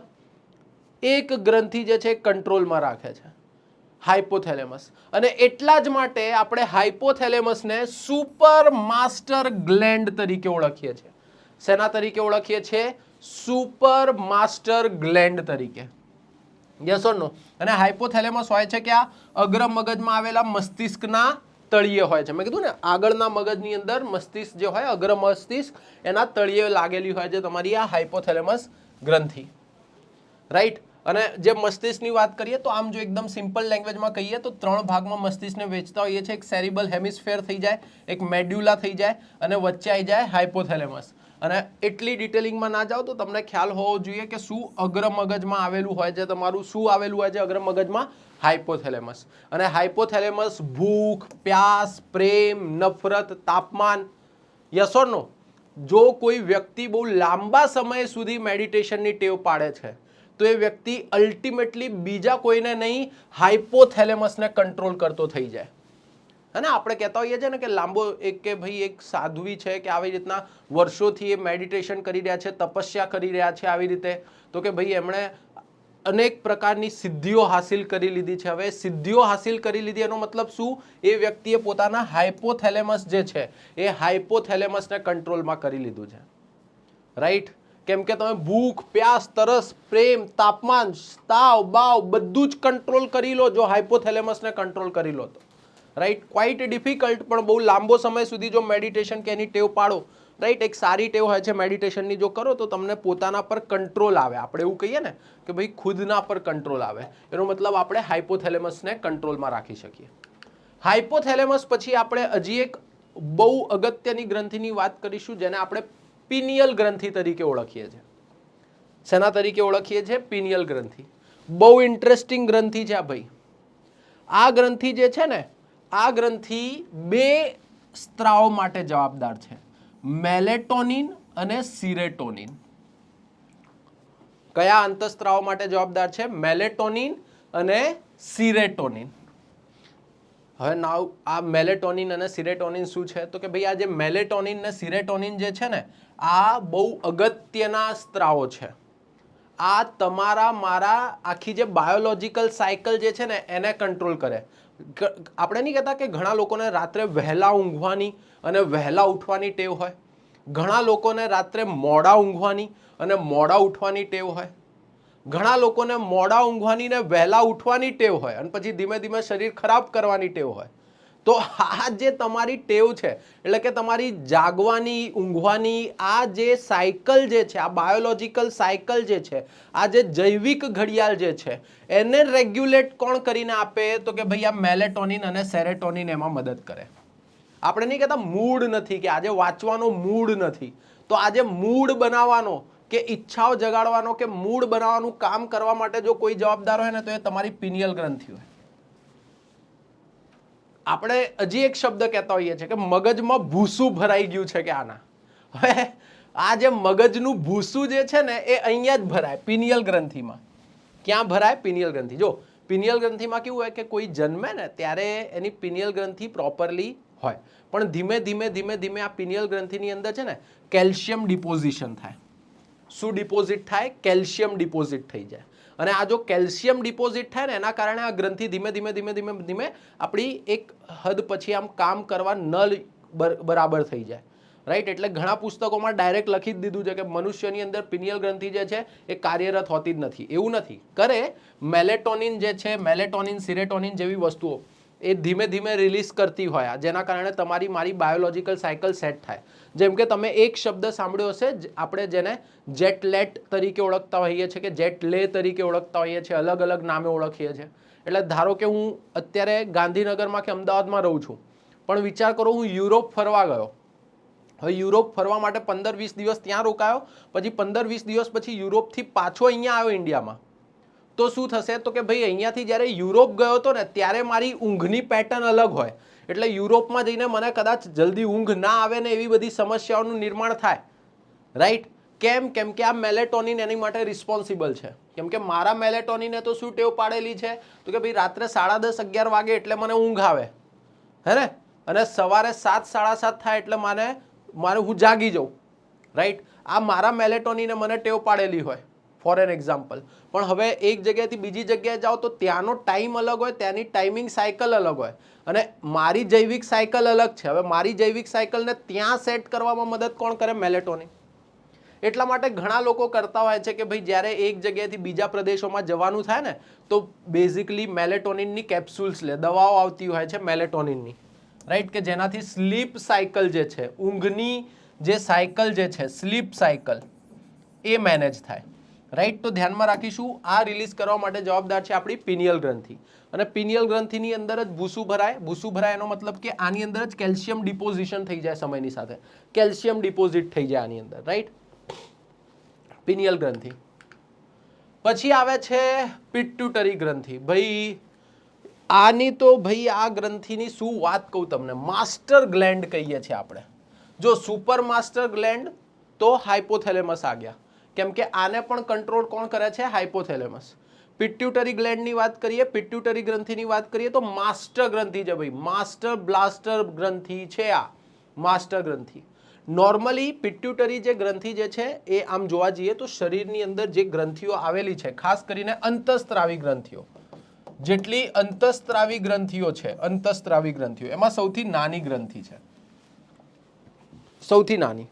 એક ગ્રંથિ જે છે કંટ્રોલમાં રાખે છે, હાઇપોથેલેમસ. અને એટલા જ માટે આપણે હાઇપોથેલેમસને સુપર માસ્ટર ગ્લેન્ડ તરીકે ઓળખીએ છીએ. શેના તરીકે ઓળખીએ છીએ? સુપર માસ્ટર ગ્લેન્ડ તરીકે. યસ ઓર નો? અને હાઇપોથેલેમસ હોય છે ક્યાં? અગ્ર મગજમાં આવેલા મસ્તિષ્કના તળિયે હોય છે. મેં કીધું ને આગળના મગજની અંદર મસ્તિષ્ક જે હોય, અગ્ર મસ્તિષ્ક, એના તળિયે લાગેલી હોય છે તમારી આ હાઇપોથેલેમસ ગ્રંથિ, રાઈટ. અને જે મસ્તિષ્કની વાત કરીએ તો આમ જો એકદમ સિમ્પલ લેંગ્વેજમાં કહીએ તો 3 ભાગમાં મસ્તિષ્કને વેચતા હોઈએ છીએ. એક સેરિબલ હેમિસ્ફેર થઈ જાય, એક મેડ્યુલા થઈ જાય અને વચ્ચે આવી જાય હાઇપોથેલેમસ. અને એટલી ડિટેલિંગમાં ના જાઓ તો તમને ખ્યાલ હોવો જોઈએ કે શું અગ્ર મગજમાં આવેલું હોય છે તમારું, શું આવેલું હોય છે અગ્ર મગજમાં? હાઇપોથેલેમસ. અને હાઇપોથેલેમસ ભૂખ, પ્યાસ, પ્રેમ, નફરત, તાપમાન, યસ ઓર નો? જો કોઈ વ્યક્તિ બહુ લાંબા સમય સુધી મેડિટેશનની ટેવ પાડે છે તો એ વ્યક્તિ અલ્ટિમેટલી બીજા કોઈને નહીં, હાઇપોથેલેમસને કંટ્રોલ કરતો થઈ જાય. અને આપણે કહેતા હોઈએ છીએ ને કે લાંબો કે ભાઈ એક સાધ્વી છે કે આવી રીતના વર્ષોથી એ મેડિટેશન કરી રહ્યા છે, તપસ્યા કરી રહ્યા છે આવી રીતે, તો કે ભાઈ એમણે અનેક પ્રકારની સિદ્ધિઓ હાસિલ કરી લીધી છે. હવે સિદ્ધિઓ હાસિલ કરી લીધી એનો મતલબ શું? એ વ્યક્તિએ પોતાના હાઇપોથેલેમસ જે છે એ હાઇપોથેલેમસને કંટ્રોલમાં કરી લીધું છે, રાઈટ. કેમ કે તમે ભૂખ, પ્યાસ, તરસ, પ્રેમ, તાપમાન, તાવ, બાવ બધું જ કંટ્રોલ કરી લો જો હાઇપોથેલેમસને કંટ્રોલ કરી લો તો, રાઈટ. ક્વાઇટ ડિફિકલ્ટ, પણ બહુ લાંબો સમય સુધી જો મેડિટેશન કે એની ટેવ પાડો, રાઈટ, એક સારી ટેવ હોય છે મેડિટેશનની, જો કરો તો તમને પોતાના પર કંટ્રોલ આવે. આપણે એવું કહીએ ને કે ભાઈ ખુદના પર કંટ્રોલ આવે, એનો મતલબ આપણે હાઇપોથેલેમસને કંટ્રોલમાં રાખી શકીએ. હાઇપોથેલેમસ પછી આપણે હજી એક બહુ અગત્યની ગ્રંથિની વાત કરીશું જેને આપણે પિનિયલ ગ્રંથિ તરીકે ઓળખીએ છીએ. શેના તરીકે ઓળખીએ છીએ? પિનિયલ ગ્રંથિ. બહુ ઇન્ટરેસ્ટિંગ ગ્રંથિ છે આ ભાઈ. આ ગ્રંથિ જે છે ને, આ ગ્રંથિ 2 સ્ત્રાવ માટે જવાબદાર છે, મેલેટોનિન અને સિરેટોનિન. કયા અંતઃસ્ત્રાવ માટે જવાબદાર છે? મેલેટોનિન અને સિરેટોનિન. હવે નાવ આ મેલેટોનિન અને સિરેટોનિન શું છે? તો કે ભાઈ આ જે મેલેટોનિન અને સિરેટોનિન જે છે ને, આ બહુ અગત્યના સ્ત્રાવો છે. આ તમારા મારા આખી જે બાયોલોજિકલ સાયકલ જે છે ને એને કંટ્રોલ કરે. આપણે નહીં કહેતા કે ઘણા લોકોને રાત્રે વહેલા ઊંઘવાની અને વહેલા ઉઠવાની ટેવ હોય, ઘણા લોકોને રાત્રે મોડા ઊંઘવાની અને મોડા ઉઠવાની ટેવ હોય, ઘણા લોકોને મોડા ઊંઘવાની ને વહેલા ઉઠવાની ટેવ હોય અને પછી ધીમે ધીમે શરીર ખરાબ કરવાની ટેવ હોય. તો આ જે તમારી ટેવ છે એટલે કે તમારી જાગવાની ઊંઘવાની આ જે સાયકલ જે છે, આ બાયોલોજિકલ સાયકલ જે છે, આ જે જૈવિક ઘડિયાળ જે છે એને રેગ્યુલેટ કોણ કરીને આપે તો કે ભાઈ આ મેલેટોનિન અને સેરેટોનિન એમાં મદદ કરે. આપણે નહીં કહેતા મૂડ નથી કે આજે વાંચવાનો મૂડ નથી, તો આજે મૂડ બનાવવાનો કે ઈચ્છાઓ જગાડવાનો કે મૂડ બનાવવાનું કામ કરવા માટે જો કોઈ જવાબદાર હોય ને તો એ તમારી પિનિયલ ગ્રંથિ હોય. આપણે હજી એક શબ્દ કહેતા હોઈએ છીએ કે મગજમાં ભૂસું ભરાઈ ગયું છે કે આના. હવે આ જે મગજનું ભૂસું જે છે ને એ અહીંયા જ ભરાય પિનિયલ ગ્રંથિમાં. ક્યાં ભરાય? પિનિયલ ગ્રંથિ. જો પિનિયલ ગ્રંથિમાં કેવું હોય કે કોઈ જન્મે ને ત્યારે એની પિનિયલ ગ્રંથિ પ્રોપરલી હોય, પણ ધીમે ધીમે ધીમે ધીમે આ પિનિયલ ગ્રંથિની અંદર છે ને કેલ્શિયમ ડિપોઝિશન થાય. શું ડિપોઝિટ થાય? કેલ્શિયમ ડિપોઝિટ થઈ જાય. અને આ જો કેલ્શિયમ ડિપોઝિટ થાય ને એના કારણે આ ગ્રંથિ ધીમે ધીમે ધીમે ધીમે ધીમે આપણી એક હદ પછી આમ કામ કરવા ન બરાબર થઈ જાય. રાઈટ? એટલે ઘણા પુસ્તકોમાં ડાયરેક્ટ લખી જ દીધું છે કે મનુષ્યની અંદર પિનિયલ ગ્રંથિ જે છે એ કાર્યરત હોતી જ નથી. એવું નથી. કરે મેલેટોનિન જે છે, મેલેટોનિન સિરેટોનિન જેવી વસ્તુઓ એ ધીમે ધીમે રિલીઝ કરતી હોય, જેના કારણે તમારી મારી બાયોલોજિકલ સાયકલ સેટ થાય. જેમ કે તમે એક શબ્દ સાંભળ્યો હશે, આપણે જેને જેટલેટ તરીકે ઓળખતા હોઈએ છીએ કે જેટલે તરીકે ઓળખતા હોઈએ છીએ, અલગ અલગ નામે ઓળખીએ છીએ. એટલે ધારો કે હું અત્યારે ગાંધીનગરમાં કે અમદાવાદમાં રહું છું, પણ વિચાર કરો હું યુરોપ ફરવા ગયો. હવે યુરોપ ફરવા માટે 15-20 દિવસ ત્યાં રોકાયો, પછી 15-20 દિવસ પછી યુરોપથી પાછો અહીંયા આવ્યો ઇન્ડિયામાં, તો શું થશે? તો કે ભાઈ અહીંયાથી જ્યારે યુરોપ ગયો હતો ને ત્યારે મારી ઊંઘની પેટર્ન અલગ હોય, એટલે યુરોપમાં જઈને મને કદાચ જલ્દી ઊંઘ ના આવે ને એવી બધી સમસ્યાઓનું નિર્માણ થાય. રાઈટ? કેમ? કેમ કે આ મેલેટોનિન એની માટે રિસ્પોન્સિબલ છે. કેમ કે મારા મેલેટોનિને તો શું ટેવ પાડેલી છે તો કે ભાઈ રાત્રે 10:30-11 વાગે એટલે મને ઊંઘ આવે, હે ને, અને સવારે 7-7:30 થાય એટલે મારે હું જાગી જાઉં. રાઈટ? આ મારા મેલેટોનિને મને ટેવ પાડેલી હોય, ફોર એન એક્ઝામ્પલ. પણ હવે એક જગ્યાએથી બીજી જગ્યાએ જાઓ તો ત્યાંનો ટાઈમ અલગ હોય, ત્યાંની ટાઈમિંગ સાયકલ અલગ હોય, અને મારી જૈવિક સાયકલ અલગ છે. હવે મારી જૈવિક સાયકલને ત્યાં સેટ કરવામાં મદદ કોણ કરે? મેલેટોનિન. એટલા માટે ઘણા લોકો કરતા હોય છે કે ભાઈ જ્યારે એક જગ્યાએથી બીજા પ્રદેશોમાં જવાનું થાય ને તો બેઝિકલી મેલેટોનિનની કેપ્સ્યુલ્સ લે, દવાઓ આવતી હોય છે મેલેટોનિનની. રાઈટ? કે જેનાથી સ્લીપ સાયકલ જે છે, ઊંઘની જે સાયકલ જે છે, સ્લીપ સાયકલ એ મેનેજ થાય. રાઈટ? તો ધ્યાનમાં રાખીશું આ રિલીઝ કરવા માટે જવાબદાર છે આપણી પિનિયલ ગ્રંથિ. અને પિનિયલ ગ્રંથિની અંદર જ ભૂસું ભરાય. ભૂસું ભરાય એનો મતલબ કે આની અંદર જ કેલ્શિયમ ડિપોઝિશન થઈ જાય, સમયની સાથે કેલ્શિયમ ડિપોઝિટ થઈ જાય આની અંદર. રાઈટ? પિનિયલ ગ્રંથિ. પછી આવે છે પિટ્યુટરી ગ્રંથિ. ભાઈ આની તો ભાઈ આ ગ્રંથિની શું વાત કહું તમને, માસ્ટર ગ્લેન્ડ કહીએ છીએ આપણે. જો સુપર માસ્ટર ગ્લેન્ડ તો હાઇપોથેલેમસ આ ગયા, કેમ કે આને પણ કંટ્રોલ કોણ કરે છે? હાઇપોથેલેમસ. પિટ્યુટરી ગ્લેન્ડની વાત કરીએ, પિટ્યુટરી ગ્રંથિની વાત કરીએ તો માસ્ટર ગ્રંથિ છે ભાઈ, માસ્ટર બ્લાસ્ટર ગ્રંથિ છે આ માસ્ટર ગ્રંથિ. નોર્મલી પિટ્યુટરી જે ગ્રંથિ જે છે એ આમ જોવા જઈએ તો શરીરની અંદર જે ગ્રંથિઓ આવેલી છે, ખાસ કરીને અંતઃસ્ત્રાવી ગ્રંથિઓ, જેટલી અંતઃસ્ત્રાવી ગ્રંથિઓ છે, અંતઃસ્ત્રાવી ગ્રંથિઓ એમાં સૌથી નાની ગ્રંથિ છે, સૌથી નાની.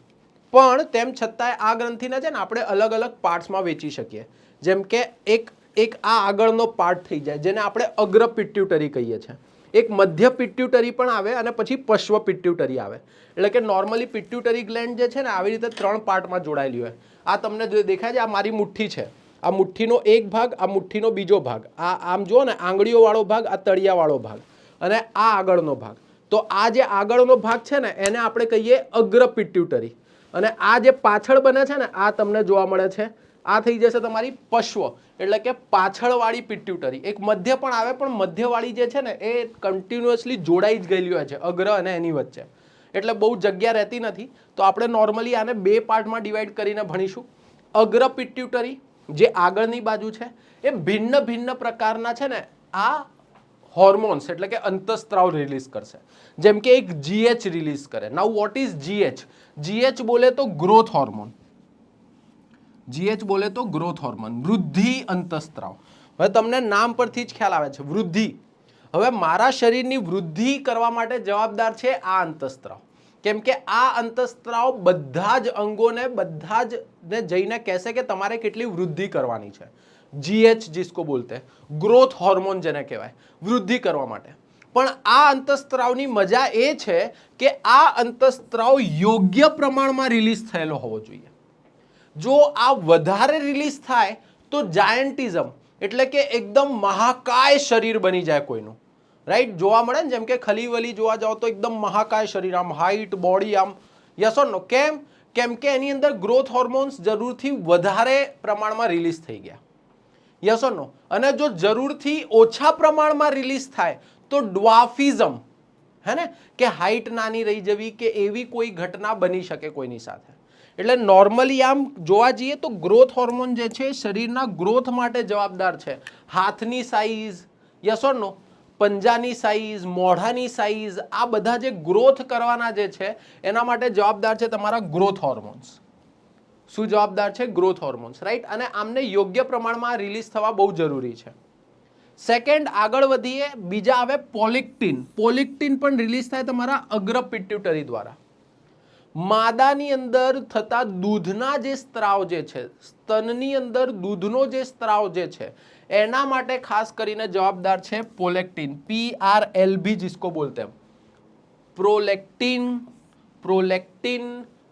પણ તેમ છતાંય આ ગ્રંથિને છે ને આપણે અલગ અલગ પાર્ટ્સમાં વેચી શકીએ. જેમ કે એક આ આગળનો પાર્ટ થઈ જાય જેને આપણે અગ્ર પિટ્યુટરી કહીએ છીએ, એક મધ્ય પિટ્યુટરી પણ આવે અને પછી પશ્વ પિટ્યુટરી આવે. એટલે કે નોર્મલી પિટ્યુટરી ગ્લેન્ડ જે છે ને આવી રીતે 3 પાર્ટમાં જોડાયેલી હોય. આ તમને દેખાય છે, આ મારી મુઠ્ઠી છે, આ મુઠ્ઠીનો એક ભાગ, આ મુઠ્ઠીનો બીજો ભાગ, આ આમ જુઓ ને આંગળીઓ વાળો ભાગ, આ તળિયાવાળો ભાગ, અને આ આગળનો ભાગ. તો આ જે આગળનો ભાગ છે ને એને આપણે કહીએ અગ્ર પિટ્યુટરી, અને આ જે પાછળ બને છે ને આ તમને જોવા મળે છે, આ થઈ જશે તમારી પશ્વ, એટલે કે પાછળવાળી પિટ્યુટરી. એક મધ્ય પણ આવે, પણ મધ્યવાળી જે છે ને એ કન્ટિન્યુઅસલી જોડાઈ જ ગયેલી હોય છે અગ્ર અને એની વચ્ચે, એટલે બહુ જગ્યા રહેતી નથી. તો આપણે નોર્મલી આને 2 પાર્ટમાં ડિવાઈડ કરીને ભણીશું. અગ્ર પિટ્યુટરી જે આગળની બાજુ છે એ ભિન્ન ભિન્ન પ્રકારના છે ને આ હોર્મોન્સ એટલે કે અંતઃસ્ત્રાવ રિલીઝ કરશે. જેમ કે એક GH રિલીઝ કરે. નાઉ વોટ ઇઝ GH? GH બોલે તો ગ્રોથ હોર્મોન, GH બોલે તો ગ્રોથ હોર્મોન, વૃદ્ધિ અંતઃસ્ત્રાવ. હવે તમને નામ પરથી જ ખ્યાલ આવે છે વૃદ્ધિ. હવે મારા શરીરની વૃદ્ધિ કરવા માટે જવાબદાર છે આ અંતઃસ્ત્રાવ. કેમ કે આ અંતઃસ્ત્રાવ બધા જ અંગોને બધા જ ને જઈને કહેશે કે તમારે કેટલી વૃદ્ધિ કરવાની છે. GH जिसको बोलते हैं, ગ્રોથ હોર્મોન જેને કહેવાય, વૃદ્ધિ કરવા માટે. પણ આ અંતઃસ્ત્રાવની મજા એ છે કે આ અંતઃસ્ત્રાવ યોગ્ય પ્રમાણમાં રિલીઝ થયેલો હોવો જોઈએ. જો આ વધારે રિલીઝ થાય તો જાયન્ટિઝમ એટલે કે એકદમ મહાકાય શરીર બની જાય કોઈનું, રાઈટ? જોવા મળે ને, જેમ કે ખલીવલી જોવા જાઓ તો એકદમ મહાકાય શરીર, આમ હાઈટ, બોડી, આમ. યસ ઓર નો? કેમ કે એની અંદર ગ્રોથ હોર્મોન્સ જરૂરથી વધારે પ્રમાણમાં રિલીઝ થઈ ગયા. યસ ઓર નો? અને જો જરૂરથી ઓછા પ્રમાણમાં રિલીઝ થાય તો ડ્વાર્ફિઝમ, હે ને, કે હાઈટ નાની રહી જવી કે એવી કોઈ ઘટના બની શકે કોઈની સાથે. એટલે નોર્મલી આમ જોવા જઈએ તો ગ્રોથ હોર્મોન જે છે શરીરના ગ્રોથ માટે જવાબદાર છે. હાથની સાઈઝ, યસ ઓર નો, પંજાની સાઈઝ, મોઢાની સાઈઝ, આ બધા જે ગ્રોથ કરવાના જે છે એના માટે જવાબદાર છે તમારા ગ્રોથ હોર્મોન્સ. શું જવાબદાર છે? Growth hormones, right? અને આમને યોગ્ય પ્રમાણમાં રિલીઝ થવા બહુ જરૂરી છે. સેકન્ડ, આગળ વધીએ, બીજા આવે પોલિક્ટિન. પોલિક્ટિન પણ રિલીઝ થાય તમારા અગ્ર પિટ્યુટરી દ્વારા. માદાની અંદર થતા દૂધના જે સ્ત્રાવ જે છે, સ્તનની અંદર દૂધનો જે સ્ત્રાવ જે છે એના માટે ખાસ કરીને જવાબદાર છે પોલેક્ટિન. PRLB जिसको बोलते हैं, પ્રોલેક્ટિન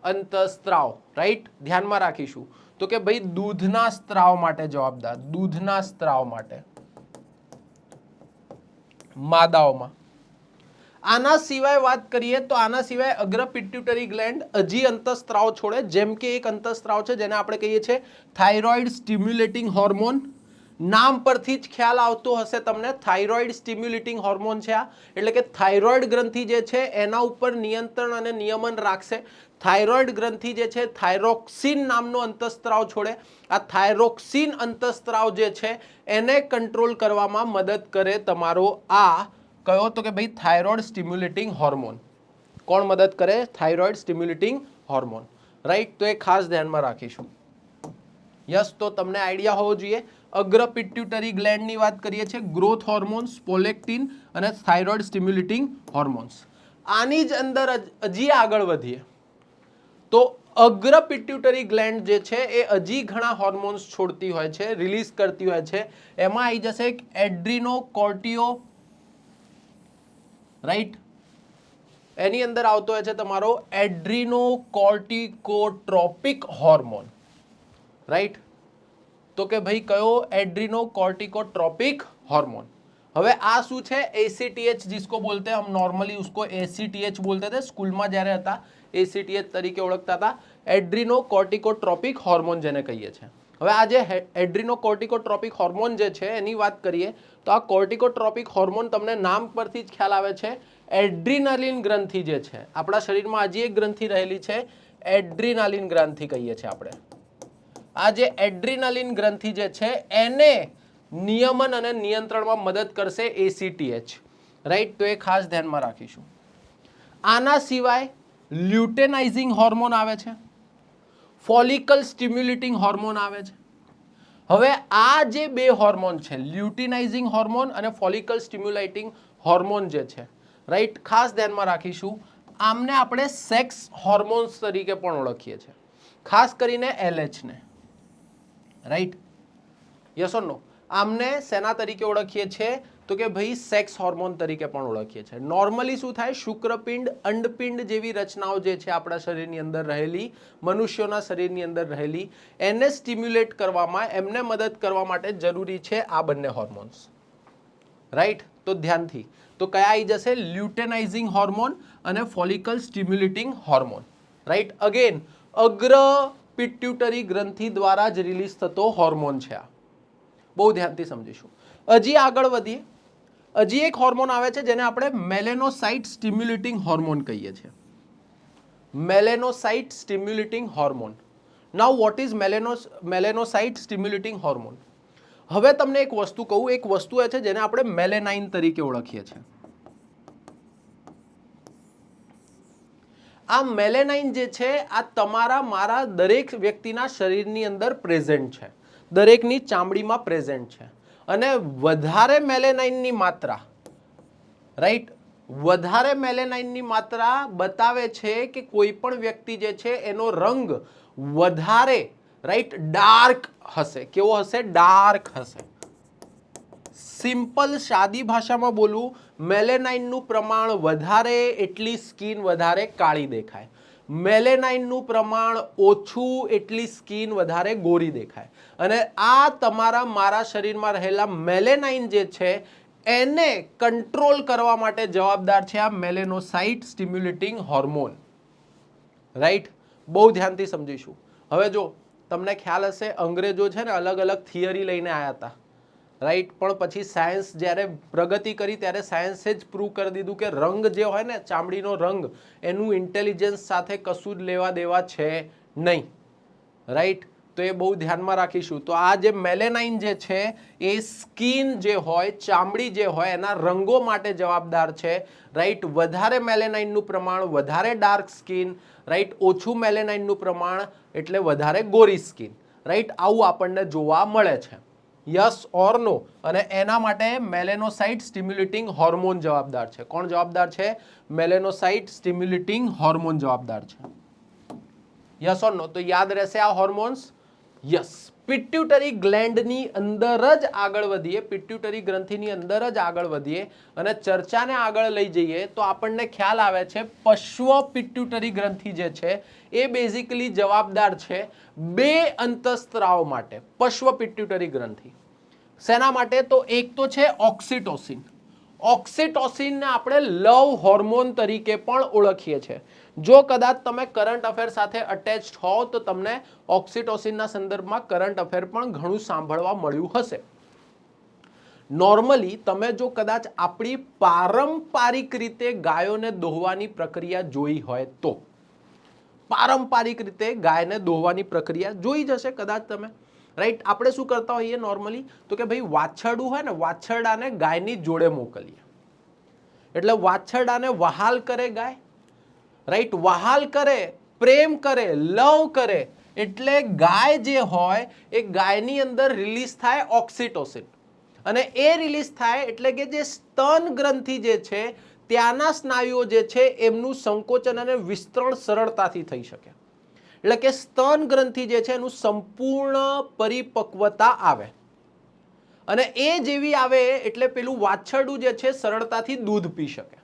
અંતઃસ્ત્રાવ, રાઈટ? ધ્યાનમાં રાખીશું તો કે ભાઈ દૂધના સ્ત્રાવ માટે જવાબદાર, દૂધના સ્ત્રાવ માટે માદાઓમાં. આના સિવાય વાત કરીએ તો આના સિવાય અગ્ર પિટ્યુટરી ગ્લેન્ડ હજી અંતઃસ્ત્રાવ છોડે, જેમ કે એક અંતઃસ્ત્રાવ છે જેને આપણે કહીએ છીએ થાઇરોઇડ સ્ટિમ્યુલેટિંગ હોર્મોન. નામ પરથી જ ખ્યાલ આવતો હશે તમને, થાઇરોઇડ સ્ટિમ્યુલેટિંગ હોર્મોન છે આ. એટલે કે થાઇરોઇડ ગ્રંથિ જે છે એના ઉપર નિયંત્રણ અને નિયમન રાખશે. થાઇરોઇડ ગ્રંથિ જે છે થાઇરોક્સિન નામનો અંતઃસ્ત્રાવ છોડે. આ થાઇરોક્સિન અંતઃસ્ત્રાવ જે છે એને કંટ્રોલ કરવામાં મદદ કરે તમારો આ કયો તો કે ભાઈ થાઇરોઇડ સ્ટિમ્યુલેટિંગ હોર્મોન. કોણ મદદ કરે? Thyroid stimulating hormone, right? તો એ ખાસ ધ્યાનમાં રાખીશું. યસ, તો તમને આઈડિયા હોવો જોઈએ. અગ્ર પિટ્યુટરી ગ્લેન્ડની વાત કરીએ છીએ, ગ્રોથ હોર્મોન્સ, પોલેક્ટિન અને થાઇરોઇડ સ્ટિમ્યુલેટિંગ હોર્મોન્સ. આની જ અંદર હજી આગળ વધીએ તો અગ્ર પિટ્યુટરી ગ્લેન્ડ જે છે એ હજી ઘણા હોર્મોન્સ છોડતી હોય છે, રિલીઝ કરતી હોય છે. એમાં આવી જશે એડ્રીનોકોર્ટિયો, રાઈટ? એની અંદર આવતો હોય છે તમારો એડ્રીનોકોર્ટિકોટ્રોપિક હોર્મોન, રાઈટ? તો કે ભાઈ કયો? एड्रीनोकॉर्टिकोट्रोपिक हार्मोन. હવે આ શું છે? ACTH जिसको बोलते हैं, हम नॉर्मली उसको ACTH बोलते थे स्कूल में જ્યારે હતા, ACTH તરીકે ઓળખતા હતા. એડ્રીનોકોર્ટિકોટ્રોપિક હોર્મોન જેને કહીએ છીએ. હવે આ જે એડ્રીનોકોર્ટિકોટ્રોપિક હોર્મોન જે છે એની વાત કરીએ તો આ કોર્ટિકોટ્રોપિક હોર્મોન તમને નામ પરથી જ ખ્યાલ આવે છે. એડ્રીનાલિન ગ્રંથિ જે છે આપણા શરીરમાં હજી એક ગ્રંથિ રહેલી છે, એડ્રીનાલિન ગ્રંથિ કહીએ છીએ આપણે. આ જે એડ્રીનાલિન ગ્રંથિ જે છે એને નિયમન અને નિયંત્રણમાં મદદ કરશે ACTH, રાઈટ? તો એ ખાસ ધ્યાનમાં રાખીશું. આના સિવાય લ્યુટેનાઇઝિંગ હોર્મોન આવે છે, ફોલિકલ સ્ટિમ્યુલેટિંગ હોર્મોન આવે છે. હવે આ જે બે હોર્મોન છે, લ્યુટેનાઇઝિંગ હોર્મોન અને ફોલિકલ સ્ટિમ્યુલેટિંગ હોર્મોન જે છે, રાઈટ? ખાસ ધ્યાનમાં રાખીશું. આમને આપણે સેક્સ હોર્મોન્સ તરીકે પણ ઓળખીએ છીએ, ખાસ કરીને LH ને, રાઈટ? યસ ઓર નો? આમને શેના તરીકે ઓળખીએ છીએ તો કે ભાઈ સેક્સ હોર્મોન તરીકે પણ ઓળખીએ છીએ. નોર્મલી શું થાય? શુક્રપિંડ, અંડપિંડ જેવી રચનાઓ જે છે આપણા શરીરની અંદર રહેલી, મનુષ્યોના શરીરની અંદર રહેલી, એને સ્ટિમ્યુલેટ કરવામાં, એમને મદદ કરવા માટે જરૂરી છે આ બંને હોર્મોન્સ, રાઈટ? તો ધ્યાનથી, તો કયા આવી જશે? લ્યુટેનાઇઝિંગ હોર્મોન અને follicle stimulating hormone, right? Again અગ્ર પિટ્યુટરી ગ્રંથિ દ્વારા જ રિલીઝ થતો હોર્મોન છે આ. બહુ ધ્યાનથી સમજીશું. હજી આગળ વધીએ. હજી એક હોર્મોન આવે છે જેને આપણે મેલેનોસાઇટ સ્ટિમ્યુલેટિંગ હોર્મોન કહીએ છીએ. Melanocyte stimulating hormone. Now what is melanocyte stimulating hormone? હવે તમને એક વસ્તુ કહું, એક વસ્તુ એ છે જેને આપણે મેલેનાઇન તરીકે ઓળખીએ છીએ. આ મેલેનાઇન જે છે આ તમારા મારા દરેક વ્યક્તિના શરીરની અંદર પ્રેઝન્ટ છે, દરેકની ચામડીમાં પ્રેઝન્ટ છે. અને વધારે મેલેનાઇનની માત્રા, રાઈટ, વધારે મેલેનાઇનની માત્રા બતાવે છે કે કોઈ પણ વ્યક્તિ જે છે એનો રંગ વધારે રાઈટ ડાર્ક હશે. કેવો હશે? ડાર્ક હશે. સિમ્પલ સાદી ભાષામાં બોલું, મેલેનાઇનનું પ્રમાણ વધારે એટલી સ્કિન વધારે કાળી દેખાય, મેલેનાઇનનું પ્રમાણ ઓછું એટલી સ્કિન વધારે ગોરી દેખાય. અને આ તમારા મારા શરીરમાં રહેલા મેલેનાઇન જે છે એને કંટ્રોલ કરવા માટે જવાબદાર છે આ મેલેનોસાઇટ સ્ટિમ્યુલેટિંગ હોર્મોન. રાઈટ, બહુ ધ્યાનથી સમજીશું. હવે જો તમને ખ્યાલ હશે, અંગ્રેજો છે ને અલગ અલગ થિયરી લઈને આવ્યા હતા. રાઈટ, પણ પછી સાયન્સ જ્યારે પ્રગતિ કરી ત્યારે સાયન્સે જ પ્રૂવ કરી દીધું કે રંગ જે હોય ને, ચામડીનો રંગ, એનું ઇન્ટેલિજન્સ સાથે કશું જ લેવા દેવા છે નહીં. રાઈટ, તો એ બહુ ધ્યાનમાં રાખીશું. તો આ જે મેલેનાઇન જે છે એ સ્કિન જે હોય, ચામડી જે હોય એના રંગો માટે જવાબદાર છે. રાઈટ, વધારે મેલેનાઇનનું પ્રમાણ વધારે ડાર્ક સ્કિન, રાઈટ, ઓછું મેલેનાઇનનું પ્રમાણ એટલે વધારે ગોરી સ્કિન. રાઈટ, આવું આપણને જોવા મળે છે. યસ ઓર નો? અને એના માટે મેલેનોસાઇટ સ્ટિમ્યુલેટિંગ હોર્મોન જવાબદાર છે. કોણ જવાબદાર છે? મેલેનોસાઇટ સ્ટિમ્યુલેટિંગ હોર્મોન જવાબદાર છે. યસ ઓર નો? તો યાદ રહેશે આ હોર્મોન્સ. યસ, પિટ્યુટરી ગ્લેન્ડની અંદર જ આગળ વધીએ, પિટ્યુટરી ગ્રંથિની અંદર જ આગળ વધીએ અને ચર્ચાને આગળ લઈ જઈએ તો આપણને ખ્યાલ આવે છે પશ્વ પિટ્યુટરી ગ્રંથિ જે છે એ બેઝિકલી જવાબદાર છે બે અંતઃસ્ત્રાવ માટે. પશ્વ પિટ્યુટરી ગ્રંથિ શેના માટે? તો એક તો છે ઓક્સિટોસિન. ઓક્સિટોસિનને આપણે લવ હોર્મોન તરીકે પણ ઓળખીએ છીએ. જો કદાચ તમે કરંટ અફેર સાથે અટેચ્ડ હોવ તો તમને ઓક્સિટોસિનના સંદર્ભમાં કરંટ અફેર પણ ઘણું સાંભળવા મળ્યું હશે. નોર્મલી તમે જો કદાચ આપણી પારંપરિક રીતે ગાયોને દોહવાની પ્રક્રિયા જોઈ હોય તો, પારંપરિક રીતે ગાયને દોહવાની પ્રક્રિયા જોઈ જશે કદાચ તમે. રાઈટ, આપણે શું કરતા હોઈએ નોર્મલી? તો કે ભાઈ વાછરડું હોય ને, વાછરડાને ગાયની જોડે મોકલીએ એટલે વાછરડાને વહાલ કરે ગાય. રાઈટ, વહાલ કરે, પ્રેમ કરે, લવ કરે એટલે ગાય જે હોય એ ગાયની અંદર રિલીઝ થાય ઓક્સિટોસિન. અને એ રિલીઝ થાય એટલે કે જે સ્તન ગ્રંથિ જે છે ત્યાંના સ્નાયુઓ જે છે એમનું સંકોચન અને વિસ્તરણ સરળતાથી થઈ શકે. એટલે કે સ્તન ગ્રંથિ જે છે એનું સંપૂર્ણ પરિપક્વતા આવે. અને એ જેવી આવે એટલે પેલું વાછરડું જે છે સરળતાથી દૂધ પી શકે.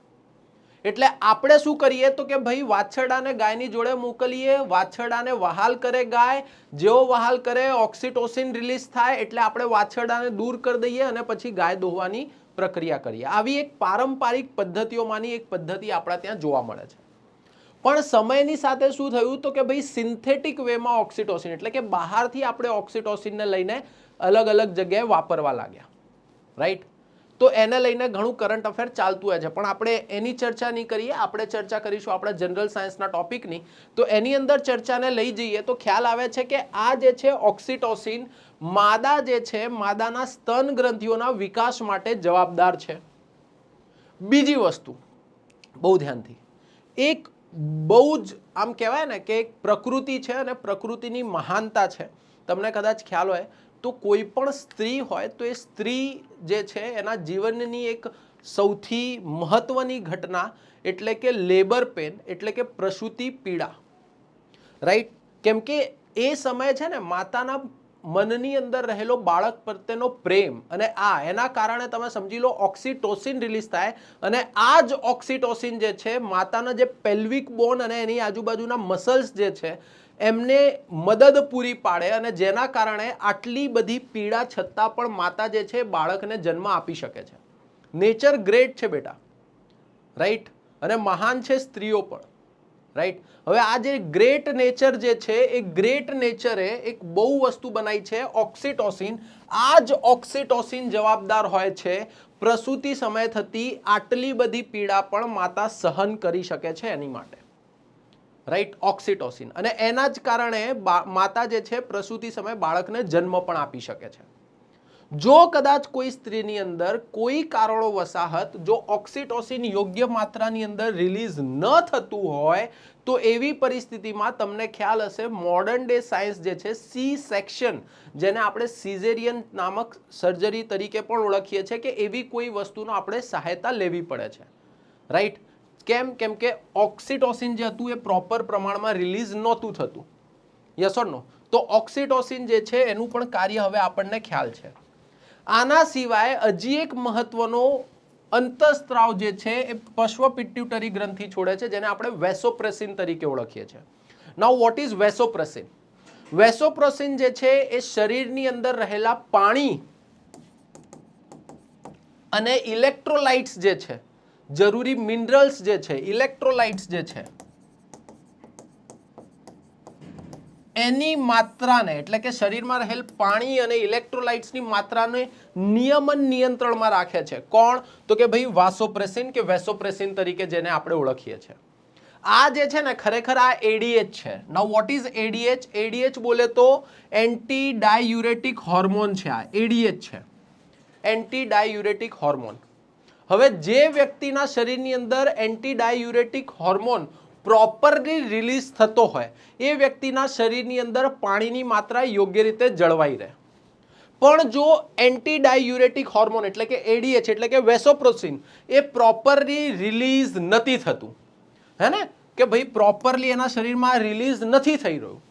એટલે આપણે શું કરીએ તો કે ભાઈ વાછરડાને ગાયની જોડે મોકલીએ, વાછરડાને વહાલ કરે ગાય, જેવો વહાલ કરે ઓક્સિટોસિન રિલીઝ થાય એટલે આપણે વાછરડાને દૂર કરી દઈએ અને પછી ગાય દોહવાની પ્રક્રિયા કરીએ. આવી એક પારંપરિક પદ્ધતિઓમાંની એક પદ્ધતિ આપણા ત્યાં જોવા મળે છે. પણ સમયની સાથે શું થયું તો કે ભાઈ સિન્થેટિક વેમાં ઓક્સિટોસિન એટલે કે બહારથી આપણે ઓક્સિટોસિનને લઈને અલગ અલગ જગ્યાએ વાપરવા લાગ્યા. રાઈટ, તો એને લઈને ઘણું કરંટ અફેર ચાલતું હોય છે પણ આપણે એની ચર્ચા નહીં કરીએ. આપણે ચર્ચા કરીશું આપણા જનરલ સાયન્સના ટોપિકની. તો એની અંદર ચર્ચાને લઈ જઈએ તો ખ્યાલ આવે છે કે આ જે છે ઓક્સિટોસિન માદા જે છે માદાના સ્તન ગ્રંથિઓના વિકાસ માટે જવાબદાર છે. બીજી વસ્તુ બહુ ધ્યાનથી, એક બહુ જ આમ કહેવાય ને કે એક પ્રકૃતિ છે અને પ્રકૃતિની મહાનતા છે. તમને કદાચ ખ્યાલ હોય તો કોઈ પણ સ્ત્રી હોય તો એ સ્ત્રી જે છે એના જીવનની એક સૌથી મહત્વની ઘટના એટલે કે લેબર પેન એટલે કે પ્રસૂતિ પીડા. રાઈટ, કેમ કે એ સમય છે ને માતાના મનની અંદર રહેલો બાળક પ્રત્યેનો પ્રેમ અને એના કારણે તમે સમજી લો ઓક્સિટોસિન રિલીઝ થાય અને આ જ ઓક્સિટોસિન જે છે માતાના જે પેલ્વિક બોન અને એની આજુબાજુના મસલ્સ જે છે એમને મદદ પૂરી પાડે અને જેના કારણે આટલી બધી પીડા છતાં પણ માતા જે છે બાળકને જન્મ આપી શકે છે. નેચર ગ્રેટ છે બેટા. રાઈટ, અને મહાન છે સ્ત્રીઓ પણ. રાઈટ, હવે આ જે ગ્રેટ નેચર જે છે એ ગ્રેટ નેચરે એક બહુ વસ્તુ બનાવી છે ઓક્સિટોસિન. આ જ ઓક્સિટોસિન જવાબદાર હોય છે પ્રસૂતિ સમયે થતી આટલી બધી પીડા પણ માતા સહન કરી શકે છે એની માટે. Right, oxytocin. અને એના જ કારણે માતા જે છે પ્રસૂતિ સમયે બાળકને જન્મ પણ આપી શકે છે. જો કદાચ કોઈ સ્ત્રીની અંદર કોઈ કારણો વસાહત જો ઓક્સિટોસિન યોગ્ય માત્રાની અંદર રિલીઝ ન થતું હોય તો એવી પરિસ્થિતિમાં તમને ખ્યાલ હશે મોડર્ન ડે સાયન્સ જે છે સી સેક્શન, જેને આપણે સિઝેરિયન નામક સર્જરી તરીકે પણ ઓળખીએ છીએ, કે એવી કોઈ વસ્તુનો આપણે સહાયતા લેવી પડે છે. રાઈટ. કેમ કે ઓક્સિટોસિન જે હતું એ પ્રોપર પ્રમાણમાં રિલીઝ નહોતું થતું. યસ ઓર નો? તો ઓક્સિટોસિન જે છે એનું પણ કાર્ય હવે આપણને ખ્યાલ છે. આના સિવાય હજી એક મહત્વનો અંતઃસ્ત્રાવ જે છે એ પશ્વ પિટ્યુટરી ગ્રંથિ છોડે છે, જેને આપણે વેસોપ્રેસિન તરીકે ઓળખીએ છીએ. નાઉ વોટ ઇઝ વેસોપ્રેસિન? વેસોપ્રેસિન જે છે એ શરીરની અંદર રહેલા પાણી અને ઇલેક્ટ્રોલાઇટ્સ જે છે, જરૂરી મિનરલ્સ જે છે, ઇલેક્ટ્રોલાઇટ્સ જે છે, એની માત્રાને, એટલે કે શરીરમાં રહેલ પાણી અને ઇલેક્ટ્રોલાઇટ્સની માત્રાને નિયંત્રણમાં રાખે છે. કોણ? તો કે ભાઈ વાસોપ્રેસિન કે વેસોપ્રેસિન તરીકે જેને આપણે ઓળખીએ છીએ. આ જે છે ને ખરેખર આ એડીએચ છે. નાઉ વોટ ઇઝ એડીએચ? એડીએચ બોલે તો એન્ટી ડાયુરેટિક હોર્મોન છે. આ એડીએચ છે, એન્ટી ડાયુરેટિક હોર્મોન. હવે જે વ્યક્તિના શરીરની અંદર anti diuretic hormone properly release થતો હોય એ વ્યક્તિના શરીરની અંદર પાણીની માત્રા યોગ્ય રીતે જળવાઈ રહે. પણ જો એન્ટી ડાયુરેટિક હોર્મોન એટલે કે એડીએચ એટલે કે વેસોપ્રેસિન એ પ્રોપરલી રિલીઝ નથી થતું, હે ને, કે ભાઈ પ્રોપરલી એના શરીરમાં રિલીઝ નથી થઈ રહ્યું,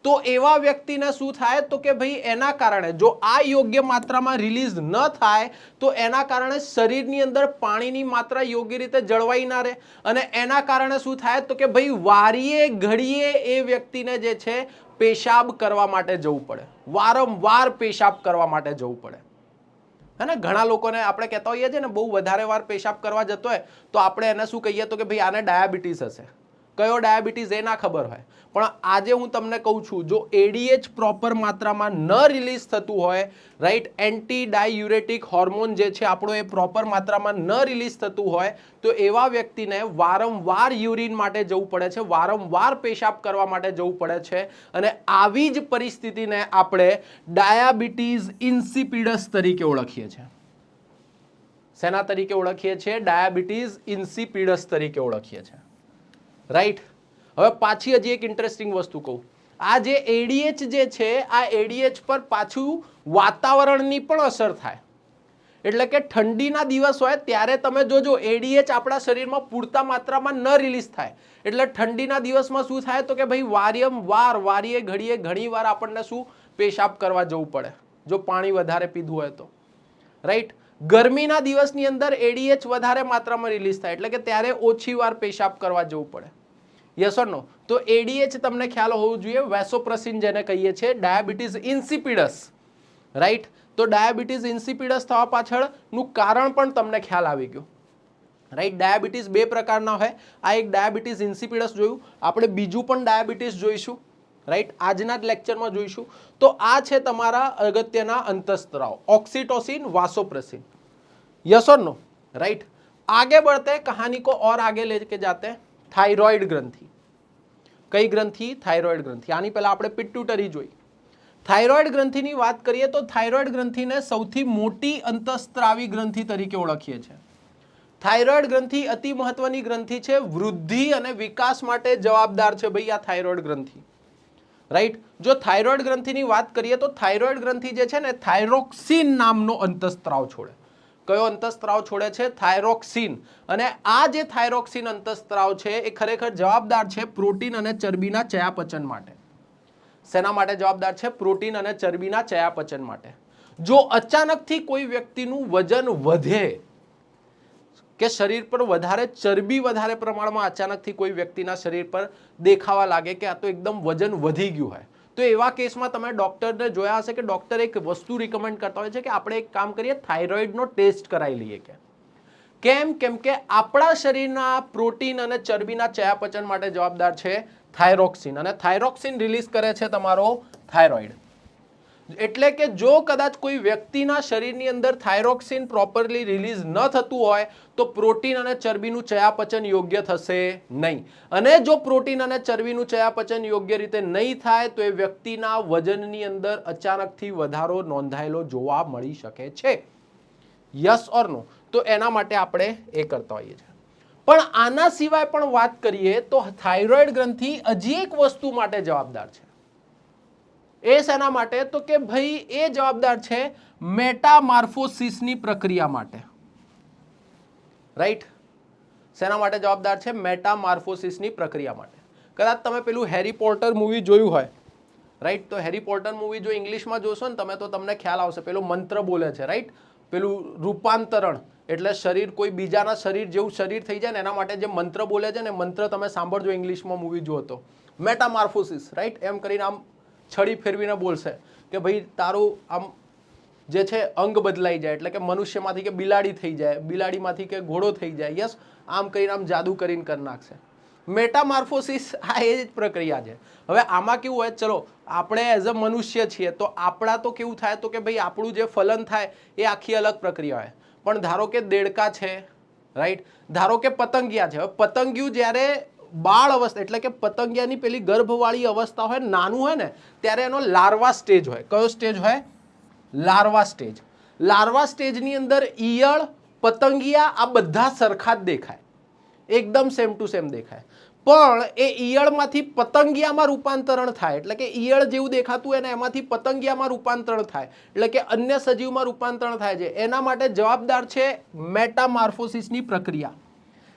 તો એવા વ્યક્તિને શું થાય? તો કે ભાઈ એના કારણે જો આ યોગ્ય માત્રામાં રિલીઝ ન થાય તો એના કારણે શરીરની અંદર પાણીની માત્રા યોગ્ય રીતે જળવાઈ ના રહે, અને એના કારણે શું થાય? તો કે ભાઈ વારીએ ઘડીએ એ વ્યક્તિને જે છે પેશાબ કરવા માટે જવું પડે, વારંવાર પેશાબ કરવા માટે જવું પડે. હે ને, ઘણા લોકોને આપણે કહેતા હોઈએ છીએ ને, બહુ વધારે વાર પેશાબ કરવા જતો હોય તો આપણે એને શું કહીએ? તો કે ભાઈ આને ડાયાબિટીસ હશે. કયો ડાયાબિટીસ એ ના ખબર હોય, પણ આજે હું તમને કહું છું, જો એડીએચ પ્રોપર માત્રામાં ન રિલીઝ થતું હોય, રાઈટ, એન્ટી ડાયુરેટિક હોર્મોન જે છે આપણો એ પ્રોપર માત્રામાં ન રિલીઝ થતું હોય, તો એવા વ્યક્તિને વારંવાર યુરિન માટે જવું પડે છે, વારંવાર પેશાબ કરવા માટે જવું પડે છે, અને આવી જ પરિસ્થિતિને આપણે ડાયાબિટીસ ઇન્સિપિડસ તરીકે ઓળખીએ છીએ. શેના તરીકે ઓળખીએ છીએ? ડાયાબિટીસ ઇન્સિપિડસ તરીકે ઓળખીએ છીએ. રાઈટ. હવે પાછી હજી એક ઇન્ટરેસ્ટિંગ વસ્તુ કહું. આ જે એડીએચ જે છે, આ એડીએચ પર પાછું વાતાવરણની પણ અસર થાય. એટલે કે ઠંડીના દિવસ હોય ત્યારે તમે જોજો એડીએચ આપણા શરીરમાં પૂરતા માત્રામાં ન રિલીઝ થાય, એટલે ઠંડીના દિવસમાં શું થાય? તો કે ભાઈ વારીએ ઘડીએ ઘણી વાર આપણને શું પેશાબ કરવા જવું પડે જો પાણી વધારે પીધું હોય તો. રાઈટ. ગરમીના દિવસની અંદર એડીએચ વધારે માત્રામાં રિલીઝ થાય, એટલે કે ત્યારે ઓછી વાર પેશાબ કરવા જવું પડે. યસ ઓર નો? તો એડીએચ તમને ખ્યાલ હોવું જોઈએ, વેસોપ્રેસિન જેને કહીએ છીએ, ડાયાબિટીસ ઇન્સિપિડસ. રાઈટ. તો ડાયાબિટીસ ઇન્સિપિડસ થવા પાછળનું કારણ પણ તમને ખ્યાલ આવી ગયો. રાઈટ. ડાયાબિટીસ બે પ્રકારના હોય. આ એક ડાયાબિટીસ ઇન્સિપિડસ જોયું, આપણે બીજું પણ ડાયાબિટીસ જોઈશું. રાઈટ, આજના જ લેક્ચરમાં જોઈશું. તો આ છે તમારા અગત્યના અંતઃસ્ત્રાવ, ઓક્સિટોસિન, वासोप्रेसिन. यस और नो? राइट. आगे बढ़ते हैं, कहानी को और आगे लेके जाते हैं. थायराइड ग्रंथि. कई ग्रंथि? थायराइड ग्रंथि. આની પહેલા આપણે પિટ્યુટરી જોઈ. થાઇરોઇડ ગ્રંથિની વાત કરીએ તો થાઇરોઇડ ગ્રંથિને સૌથી મોટી અંતઃસ્ત્રાવી ગ્રંથિ તરીકે ઓળખીએ છીએ. થાઇરોઇડ ગ્રંથિ અતિ મહત્વની ગ્રંથિ છે, વૃદ્ધિ અને વિકાસ માટે જવાબદાર છે ભાઈ આ થાઇરોઇડ ગ્રંથિ. રાઈટ. જો થાઇરોઇડ ગ્રંથિની વાત કરીએ તો થાઇરોઇડ ગ્રંથિ જે છે ને થાઇરોક્સિન નામનો અંતઃસ્ત્રાવ છોડે. કયો અંતઃસ્ત્રાવ છોડે છે? થાઇરોક્સિન. અને આ જે થાઇરોક્સિન અંતઃસ્ત્રાવ છે એ ખરેખર જવાબદાર છે પ્રોટીન અને ચરબીના ચયાપચય માટે. શેના માટે જવાબદાર છે? પ્રોટીન અને ચરબીના ચયાપચય માટે. જો અચાનકથી કોઈ વ્યક્તિનું વજન વધે કે શરીર પર વધારે ચરબી વધારે પ્રમાણમાં અચાનકથી કોઈ વ્યક્તિના શરીર પર દેખાવા લાગે કે આ તો એકદમ વજન વધી ગયું હોય, તો એવા કેસમાં તમે ડોક્ટરને જોયા હશે કે ડોક્ટર એક વસ્તુ રિકમેન્ડ કરતા હોય છે કે આપણે એક કામ કરીએ, થાઇરોઇડનો ટેસ્ટ કરાવી લઈએ. કેમ કે આપણા શરીરના પ્રોટીન અને ચરબીના ચયાપચય માટે જવાબદાર છે થાઇરોક્સિન, અને થાઇરોક્સિન રિલીઝ કરે છે તમારો થાઇરોઇડ. એટલે કે જો કદાચ કોઈ વ્યક્તિના શરીરની અંદર થાઇરોક્સિન પ્રોપરલી રિલીઝ ન થતું હોય તો પ્રોટીન અને ચરબીનું ચયાપચય યોગ્ય થશે નહીં, અને જો પ્રોટીન અને ચરબીનું ચયાપચય યોગ્ય રીતે નહીં થાય તો એ વ્યક્તિના વજનની અંદર અચાનકથી વધારો નોંધાયેલો જોવા મળી શકે છે. યસ ઓર નો? તો એના માટે આપણે એ કરતા હોઈએ છીએ. પણ આના સિવાય પણ વાત કરીએ તો થાઇરોઇડ ગ્રંથિ હજી એક વસ્તુ માટે જવાબદાર છે. એ શેના માટે? તો કે ભાઈ એ જવાબદાર છે મેટામોર્ફોસિસની પ્રક્રિયા માટે. રાઈટ. શેના માટે જવાબદાર છે? મેટામાર્ફોસિસની પ્રક્રિયા માટે. કદાચ તમે પેલું હેરી પોટર મૂવી જોયું હોય, રાઈટ? તો હેરી પોટર મૂવી જો ઇંગ્લિશમાં જોશો ને તમે તો તમને ખ્યાલ આવશે. પેલું મંત્ર બોલે છે, રાઈટ? પેલું રૂપાંતરણ એટલે શરીર કોઈ બીજાના શરીર જેવું શરીર થઈ જાય ને એના માટે જે મંત્ર બોલે છે ને, મંત્ર તમે સાંભળજો ઇંગ્લિશમાં મૂવી જુઓ તો, મેટામાર્ફોસિસ, રાઈટ? એમ કરીને આમ છડી ફેરવીને બોલશે કે ભાઈ તારું આમ જે છે અંગ બદલાઈ જાય, એટલે કે મનુષ્યમાંથી કે બિલાડી થઈ જાય, બિલાડીમાંથી કે ઘોડો થઈ જાય. યસ, આમ કરીને આમ જાદુ કરીને કરી નાખશે. મેટામાર્ફોસિસ આ એ જ પ્રક્રિયા છે. હવે આમાં કેવું હોય, ચલો આપણે એઝ અ મનુષ્ય છીએ તો આપણા તો કેવું થાય તો કે ભાઈ આપણું જે ફલન થાય એ આખી અલગ પ્રક્રિયા હોય. પણ ધારો કે દેડકા છે, રાઈટ? ધારો કે પતંગિયા છે. હવે પતંગિયું જ્યારે બાળ અવસ્થા એટલે કે પતંગિયાની પેલી ગર્ભવાળી અવસ્થા હોય, નાનું હોય ને, ત્યારે એનો લાર્વા સ્ટેજ હોય. કયો સ્ટેજ હોય? Larva stage. લાર્વા સ્ટેજની અંદર ઈયળ, પતંગિયા આ બધા સરખા જ દેખાય, એકદમ સેમ ટુ સેમ દેખાય. પણ એ ઈયળમાંથી પતંગિયામાં રૂપાંતરણ થાય, એટલે કે ઈયળ જેવું દેખાતું હોય ને એમાંથી પતંગિયામાં રૂપાંતરણ થાય, એટલે કે અન્ય સજીવમાં રૂપાંતરણ થાય છે. એના માટે જવાબદાર છે મેટામાર્ફોસિસની પ્રક્રિયા.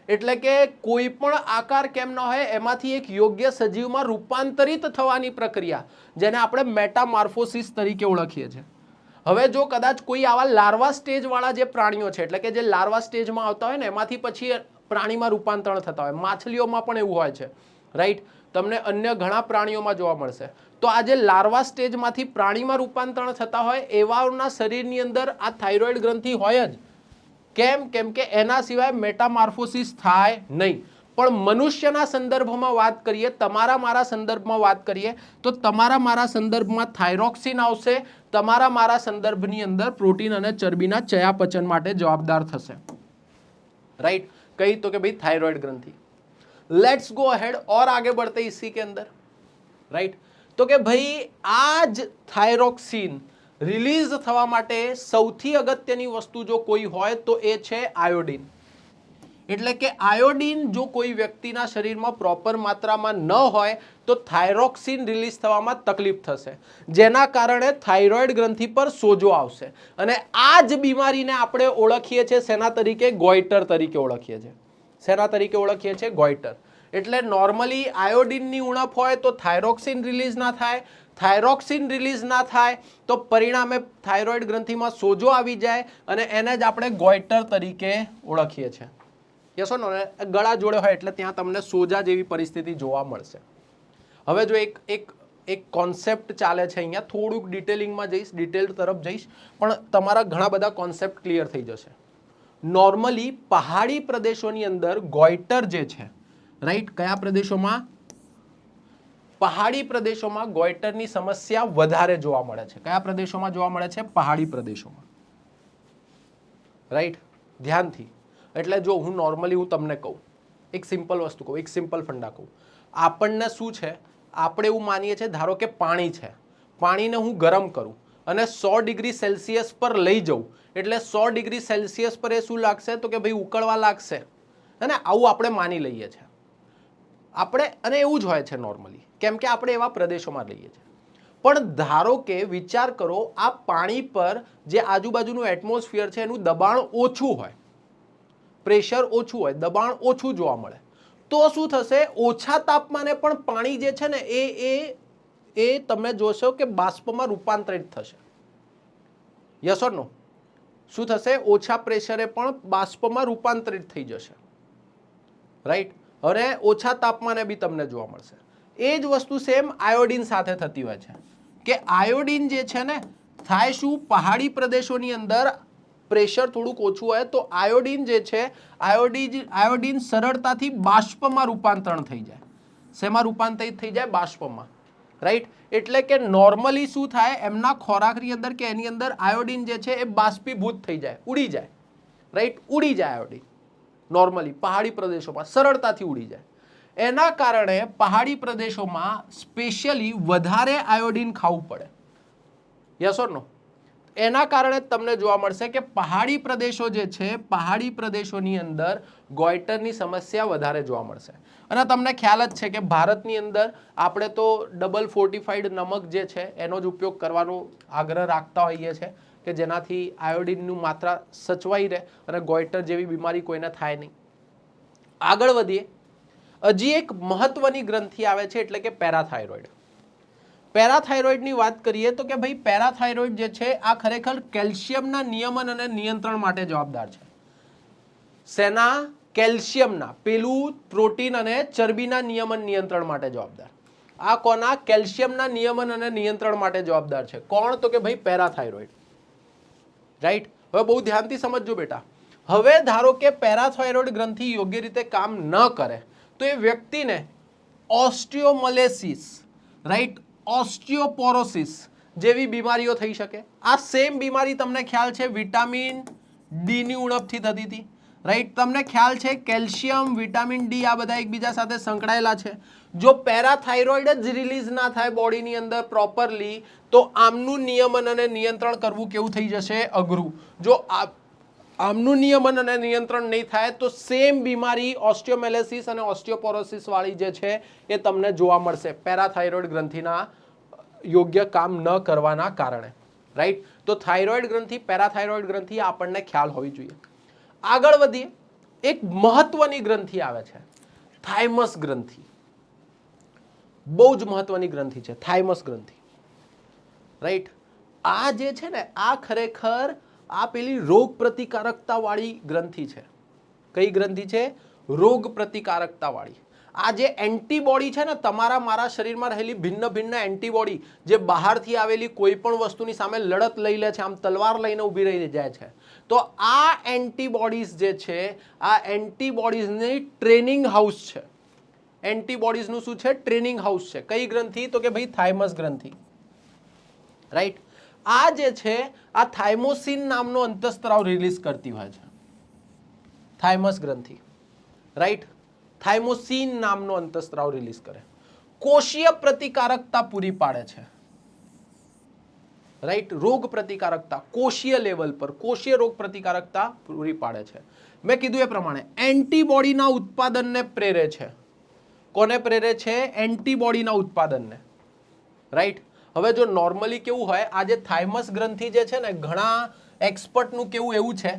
એટલે કે કોઈ પણ આકાર કેમ ન હોય એમાંથી એક યોગ્ય સજીવમાં રૂપાંતરિત થવાની પ્રક્રિયા, જેને આપણે મેટામાર્ફોસિસ તરીકે ઓળખીએ છીએ. હવે જો કદાચ કોઈ આવા લાર્વા સ્ટેજ વાળા જે પ્રાણીઓ છે, એટલે કે જે લાર્વા સ્ટેજમાં આવતા હોય ને એમાંથી પછી પ્રાણીમાં રૂપાંતરણ થતા હોય, માછલીઓમાં પણ એવું હોય છે, રાઈટ? તમને અન્ય ઘણા પ્રાણીઓમાં જોવા મળશે. તો આ જે લાર્વા સ્ટેજમાંથી પ્રાણીમાં રૂપાંતરણ થતા હોય એવાના શરીરની અંદર આ થાઇરોઇડ ગ્રંથિ હોય જ. કેમ? કેમ કે એના સિવાય મેટામાર્ફોસિસ થાય નહીં. પણ મનુષ્યના સંદર્ભમાં વાત કરીએ, તમારા મારા સંદર્ભમાં વાત કરીએ તો તમારા મારા સંદર્ભમાં થાઇરોક્સિન આવશે, તમારા મારા સંદર્ભની અંદર પ્રોટીન અને ચરબીના ચયાપચય માટે જવાબદાર થશે, राइट? कही तो कि भाई थायराइड ग्रंथि. लेट्स गो अहेड और आगे बढ़ते इसी के अंदर, राइट? तो कि भाई आज थायरोक्सिन रिलीज થવા માટે સૌથી અગત્યની વસ્તુ જો કોઈ હોય તો એ છે આયોડિન. એટલે કે આયોડિન જો કોઈ વ્યક્તિના શરીરમાં પ્રોપર માત્રામાં ન હોય તો થાઇરોક્સિન રિલીઝ થવામાં તકલીફ થશે, જેના કારણે થાઇરોઇડ ગ્રંથિ પર સોજો આવશે. અને આ જ બીમારીને આપણે ઓળખીએ છીએ શેના તરીકે? ગોઈટર તરીકે ઓળખીએ છીએ. શેના તરીકે ઓળખીએ છીએ? ગોઈટર. એટલે નોર્મલી આયોડિનની ઉણપ હોય તો થાઇરોક્સિન રિલીઝ ના થાય, થાઇરોક્સિન રિલીઝ ના થાય તો પરિણામે થાઇરોઇડ ગ્રંથિમાં સોજો આવી જાય અને એને જ આપણે ગોઈટર તરીકે ઓળખીએ છીએ. યસ ઓર નો? ગળા જોડે હોય એટલે ત્યાં તમને સોજા જેવી પરિસ્થિતિ જોવા મળશે. હવે જો એક કોન્સેપ્ટ ચાલે છે અહીંયા, થોડુંક ડિટેલિંગમાં જઈશ, ડિટેલ તરફ જઈશ, પણ તમારા ઘણા બધા કોન્સેપ્ટ ક્લિયર થઈ જશે. નોર્મલી પહાડી પ્રદેશોની અંદર ગોઈટર જે છે, રાઈટ? કયા પ્રદેશોમાં? પહાડી પ્રદેશોમાં ગોઈટરની સમસ્યા વધારે જોવા મળે છે. કયા પ્રદેશોમાં જોવા મળે છે? પહાડી પ્રદેશોમાં, રાઈટ? ધ્યાનથી. એટલે જો હું નોર્મલી હું તમને કહું, એક સિમ્પલ વસ્તુ કહું, એક સિમ્પલ ફંડા કહું. આપણને શું છે, આપણે એવું માનીએ છીએ, ધારો કે પાણી છે, પાણીને હું ગરમ કરું અને 100 ડિગ્રી સેલ્સિયસ પર લઈ જાઉં એટલે 100 ડિગ્રી સેલ્સિયસ પર એ શું લાગશે તો કે ભાઈ ઉકળવા લાગશે, હે ને? આવું આપણે માની લઈએ છીએ આપણે, અને એવું જ હોય છે નોર્મલી, કેમ કે આપણે એવા પ્રદેશોમાં રહીએ છીએ. પણ ધારો કે વિચાર કરો, આ પાણી પર જે આજુબાજુનું એટમોસ્ફિયર છે એનું દબાણ ઓછું હોય, પ્રેશર ઓછું હોય, દબાણ ઓછું જોવા મળે, તો શું થશે? ઓછા તાપમાને પણ પાણી જે છે ને એ તમે જોશો કે બાષ્પમાં રૂપાંતરિત થશે. યસ ઓર નો? શું થશે? ઓછા પ્રેશરે પણ બાષ્પમાં રૂપાંતરિત થઈ જશે, રાઈટ? અને ઓછા તાપમાને બી તમને જોવા મળશે. એ જ વસ્તુ સેમ આયોડિન સાથે થતી હોય છે કે આયોડિન જે છે ને થાય શું? પહાડી પ્રદેશોની અંદર પ્રેશર થોડુંક ઓછું હોય તો આયોડિન જે છે, આયોડિન સરળતાથી બાષ્પમાં રૂપાંતરણ થઈ જાય. શેમાં રૂપાંતરિત થઈ જાય? બાષ્પમાં, રાઈટ? એટલે કે નોર્મલી શું થાય, એમના ખોરાકની અંદર કે એની અંદર આયોડિન જે છે એ બાષ્પીભૂત થઈ જાય, ઉડી જાય, રાઈટ? ઉડી જાય આયોડિન નોર્મલી પહાડી પ્રદેશોમાં સરળતાથી ઉડી જાય. એના કારણે પહાડી પ્રદેશોમાં સ્પેશિયલી વધારે આયોડિન ખાવું પડે. યસ ઓર નો? એના કારણે તમને જોવા મળશે કે પહાડી પ્રદેશો જે છે, પહાડી પ્રદેશોની અંદર ગોઈટરની સમસ્યા વધારે જોવા મળશે. અને તમને ખ્યાલ જ છે કે ભારતની અંદર આપણે તો ડબલ ફોર્ટિફાઈડ નમક જે છે એનો જ ઉપયોગ કરવાનો આગ્રહ રાખતા હોઈએ છીએ કે જેનાથી આયોડિનનું માત્રા સચવાઈ રહે અને ગોઈટર જેવી બીમારી કોઈને થાય નહીં. આગળ વધીએ. હજી એક મહત્વની ગ્રંથિ આવે છે એટલે કે પેરાથાઇરોઇડ. પેરાથાઇરોઇડની વાત કરીએ તો કે ભાઈ પેરાથાઇરોઇડ જે છે આ ખરેખર કેલ્શિયમના નિયમન અને નિયંત્રણ માટે જવાબદાર છે. શેના? કેલ્શિયમના, પેલું પ્રોટીન અને ચરબીના નિયમન નિયંત્રણ માટે જવાબદાર. આ કોના? કેલ્શિયમના નિયમન અને નિયંત્રણ માટે જવાબદાર છે. કોણ? તો કે ભાઈ પેરાથાઇરોઇડ. રાઈટ. હવે બહુ ધ્યાનથી સમજજો બેટા. હવે ધારો કે પેરાથાઇરોઇડ ગ્રંથિ યોગ્ય રીતે કામ ન કરે તો એ વ્યક્તિને ઓસ્ટિયોમલેસિસ, રાઈટ, ઓસ્ટિયોપોરોસિસ જેવી બીમારીઓ થઈ શકે. આ સેમ બીમારી તમને ખ્યાલ છે વિટામિન ડી ની ઉણપથી થતી હતી, રાઈટ. તમને ખ્યાલ છે કેલ્શિયમ, વિટામિન ડી આ બધા એકબીજા સાથે સંકળાયેલા છે. જો પેરાથાઇરોઇડ જ રિલીઝ ના થાય બોડીની અંદર પ્રોપરલી તો આમનું નિયમન અને નિયંત્રણ કરવું કેવું થઈ જશે? અઘરું. જો આમનું નિયમન અને નિયંત્રણ નહીં થાય તો સેમ બીમારી ઓસ્ટિયોમેલેસિસ અને ઓસ્ટિયોપોરોસિસ વાળી જે છે એ તમને જોવા મળશે પેરાથાઇરોઇડ ગ્રંથિના યોગ્ય કામ ન કરવાના કારણે, રાઈટ. તો થાઇરોઇડ ગ્રંથિ, પેરાથાઇરોઇડ ગ્રંથિ આપણને ખ્યાલ હોવી જોઈએ. આગળ વધીએ. એક મહત્વની ગ્રંથિ આવે છે થાઇમસ ગ્રંથિ. બહુ જ મહત્વની ગ્રંથિ છે થાઇમસ ગ્રંથિ, રાઈટ. આ જે છે ને આ ખરેખર આ પેલી રોગ પ્રતિકારકતા વાળી ગ્રંથિ છે. કઈ ગ્રંથિ છે? રોગ પ્રતિકારકતા વાળી. આ જે એન્ટીબોડી છે ને તમારા મારા શરીરમાં રહેલી ભિન્ન ભિન્ન એન્ટીબોડી જે બહારથી આવેલી કોઈ પણ વસ્તુની સામે લડત લઈ લે છે, આમ તલવાર લઈને ઊભી રહી જાય છે. તો આ એન્ટીબોડીઝ જે છે આ એન્ટીબોડીઝની ટ્રેનિંગ હાઉસ છે. એન્ટીબોડીઝનું શું છે? ટ્રેનિંગ હાઉસ છે. કઈ ગ્રંથિ? તો કે ભાઈ થાઇમસ ગ્રંથિ, રાઈટ. આ જે છે આ થાઇમોસિન નામનો અંતઃસ્ત્રાવ રિલીઝ કરતી હોય છે થાઇમસ ગ્રંથિ, રાઈટ. થાઇમોસિન નામનો અંતઃસ્ત્રાવ રિલીઝ કરે. કોષીય પ્રતિકારકતા પૂરી પાડે છે, રાઈટ. રોગ પ્રતિકારકતા કોષીય લેવલ પર કોષીય રોગ પ્રતિકારકતા પૂરી પાડે છે. મેં કીધું એ પ્રમાણે એન્ટીબોડીના ઉત્પાદનને પ્રેરે છે. કોને પ્રેરે છે? એન્ટીબોડીના ઉત્પાદનને, રાઈટ. હવે જો નોર્મલી કેવું હોય, આ જે થાઇમસ ગ્રંથિ જે છે ને ઘણા એક્સપર્ટનું કેવું એવું છે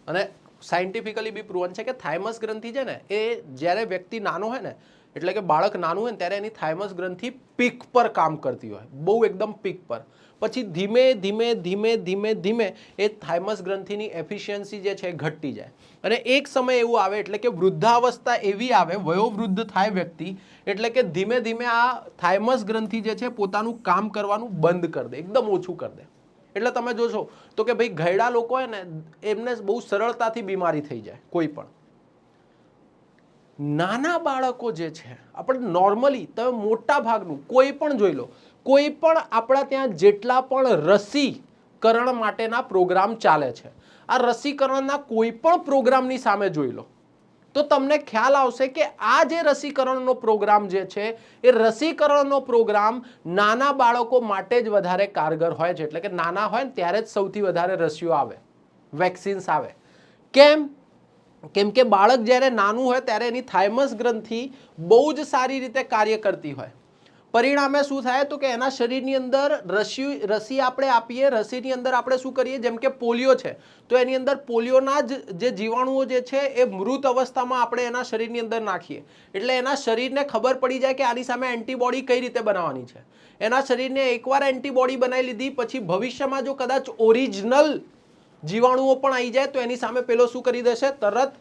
અને સાયન્ટિફિકલી બી પ્રૂવન છે કે થાઇમસ ગ્રંથિ છે ને એ જ્યારે વ્યક્તિ નાનો હોય ને એટલે કે બાળક નાનું હોય ને ત્યારે એની થાઇમસ ગ્રંથિ પીક પર કામ કરતી હોય, બહુ એકદમ પીક પર. પછી ધીમે ધીમે ધીમે ધીમે ધીમે એ થાઇમસ ગ્રંથિની એફિશિયન્સી જે છે ઘટતી જાય અને એક સમય એવું આવે એટલે કે વૃદ્ધાવસ્થા એવી આવે, વયોવૃદ્ધ થાય વ્યક્તિ એટલે કે ધીમે ધીમે આ થાઇમસ ગ્રંથિ જે છે પોતાનું કામ કરવાનું બંધ કરી દે, એકદમ ઓછું કરી દે. એટલે તમે જોશો તો કે ભાઈ ઘરડા લોકો હોય ને એમને બહુ સરળતાથી બીમારી થઈ જાય. કોઈ પણ નાના બાળકો જે છે આપણે નોર્મલી તમે મોટા ભાગનું કોઈ પણ જોઈ લો, કોઈ પણ આપણા ત્યાં જેટલા પણ રસીકરણ માટેના પ્રોગ્રામ ચાલે છે, આ રસીકરણના કોઈ પણ પ્રોગ્રામની સામે જોઈ લો તો તમને ખ્યાલ આવશે કે આ જે રસીકરણનો પ્રોગ્રામ જે છે એ રસીકરણનો પ્રોગ્રામ નાના બાળકો માટે જ વધારે કારગર હોય છે. એટલે કે નાના હોય ને ત્યારે જ સૌથી વધારે રસીઓ આવે, વેક્સિન્સ આવે. કેમ? કેમ કે બાળક જ્યારે નાનું હોય ત્યારે એની થાઇમસ ગ્રંથિ બહુ જ સારી રીતે કાર્ય કરતી હોય. પરિણામે શું થાય તો કે એના શરીરની અંદર રસી આપણે આપીએ, રસીની અંદર આપણે શું કરીએ, જેમ કે પોલિયો છે તો એની અંદર પોલિયોના જે જીવાણુઓ જે છે એ મૃત અવસ્થામાં આપણે એના શરીરની અંદર નાખીએ એટલે એના શરીરને ખબર પડી જાય કે આની સામે એન્ટીબોડી કઈ રીતે બનાવવાની છે. એના શરીરને એકવાર એન્ટીબોડી બનાવી લીધી પછી ભવિષ્યમાં જો કદાચ ઓરિજિનલ જીવાણુઓ પણ આવી જાય તો એની સામે પેલો શું કરી દેશે? તરત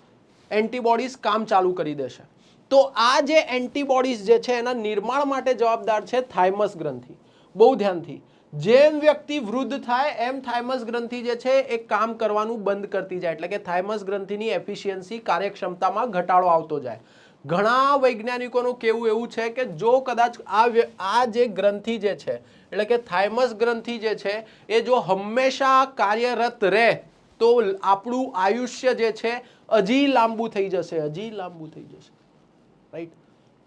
એન્ટીબોડીઝ કામ ચાલુ કરી દેશે. તો આ જે એન્ટીબોડીઝ જે છે એના નિર્માણ માટે જવાબદાર છે થાઇમસ ગ્રંથિ. બહુ ધ્યાનથી. જેમ વ્યક્તિ વૃદ્ધ થાય એમ થાઇમસ ગ્રંથિ જે છે એ કામ કરવાનું બંધ કરતી જાય એટલે કે થાઇમસ ગ્રંથિની એફિશિયન્સી, કાર્યક્ષમતામાં ઘટાડો આવતો જાય. ઘણા વૈજ્ઞાનિકોનું કહેવું એવું છે કે જો કદાચ આ જે ગ્રંથિ જે છે એટલે કે થાઇમસ ગ્રંથિ જે છે એ જો હંમેશા કાર્યરત રહે તો આપણું આયુષ્ય જે છે હજી લાંબુ થઈ જશે, હજી લાંબુ થઈ જશે, રાઈટ.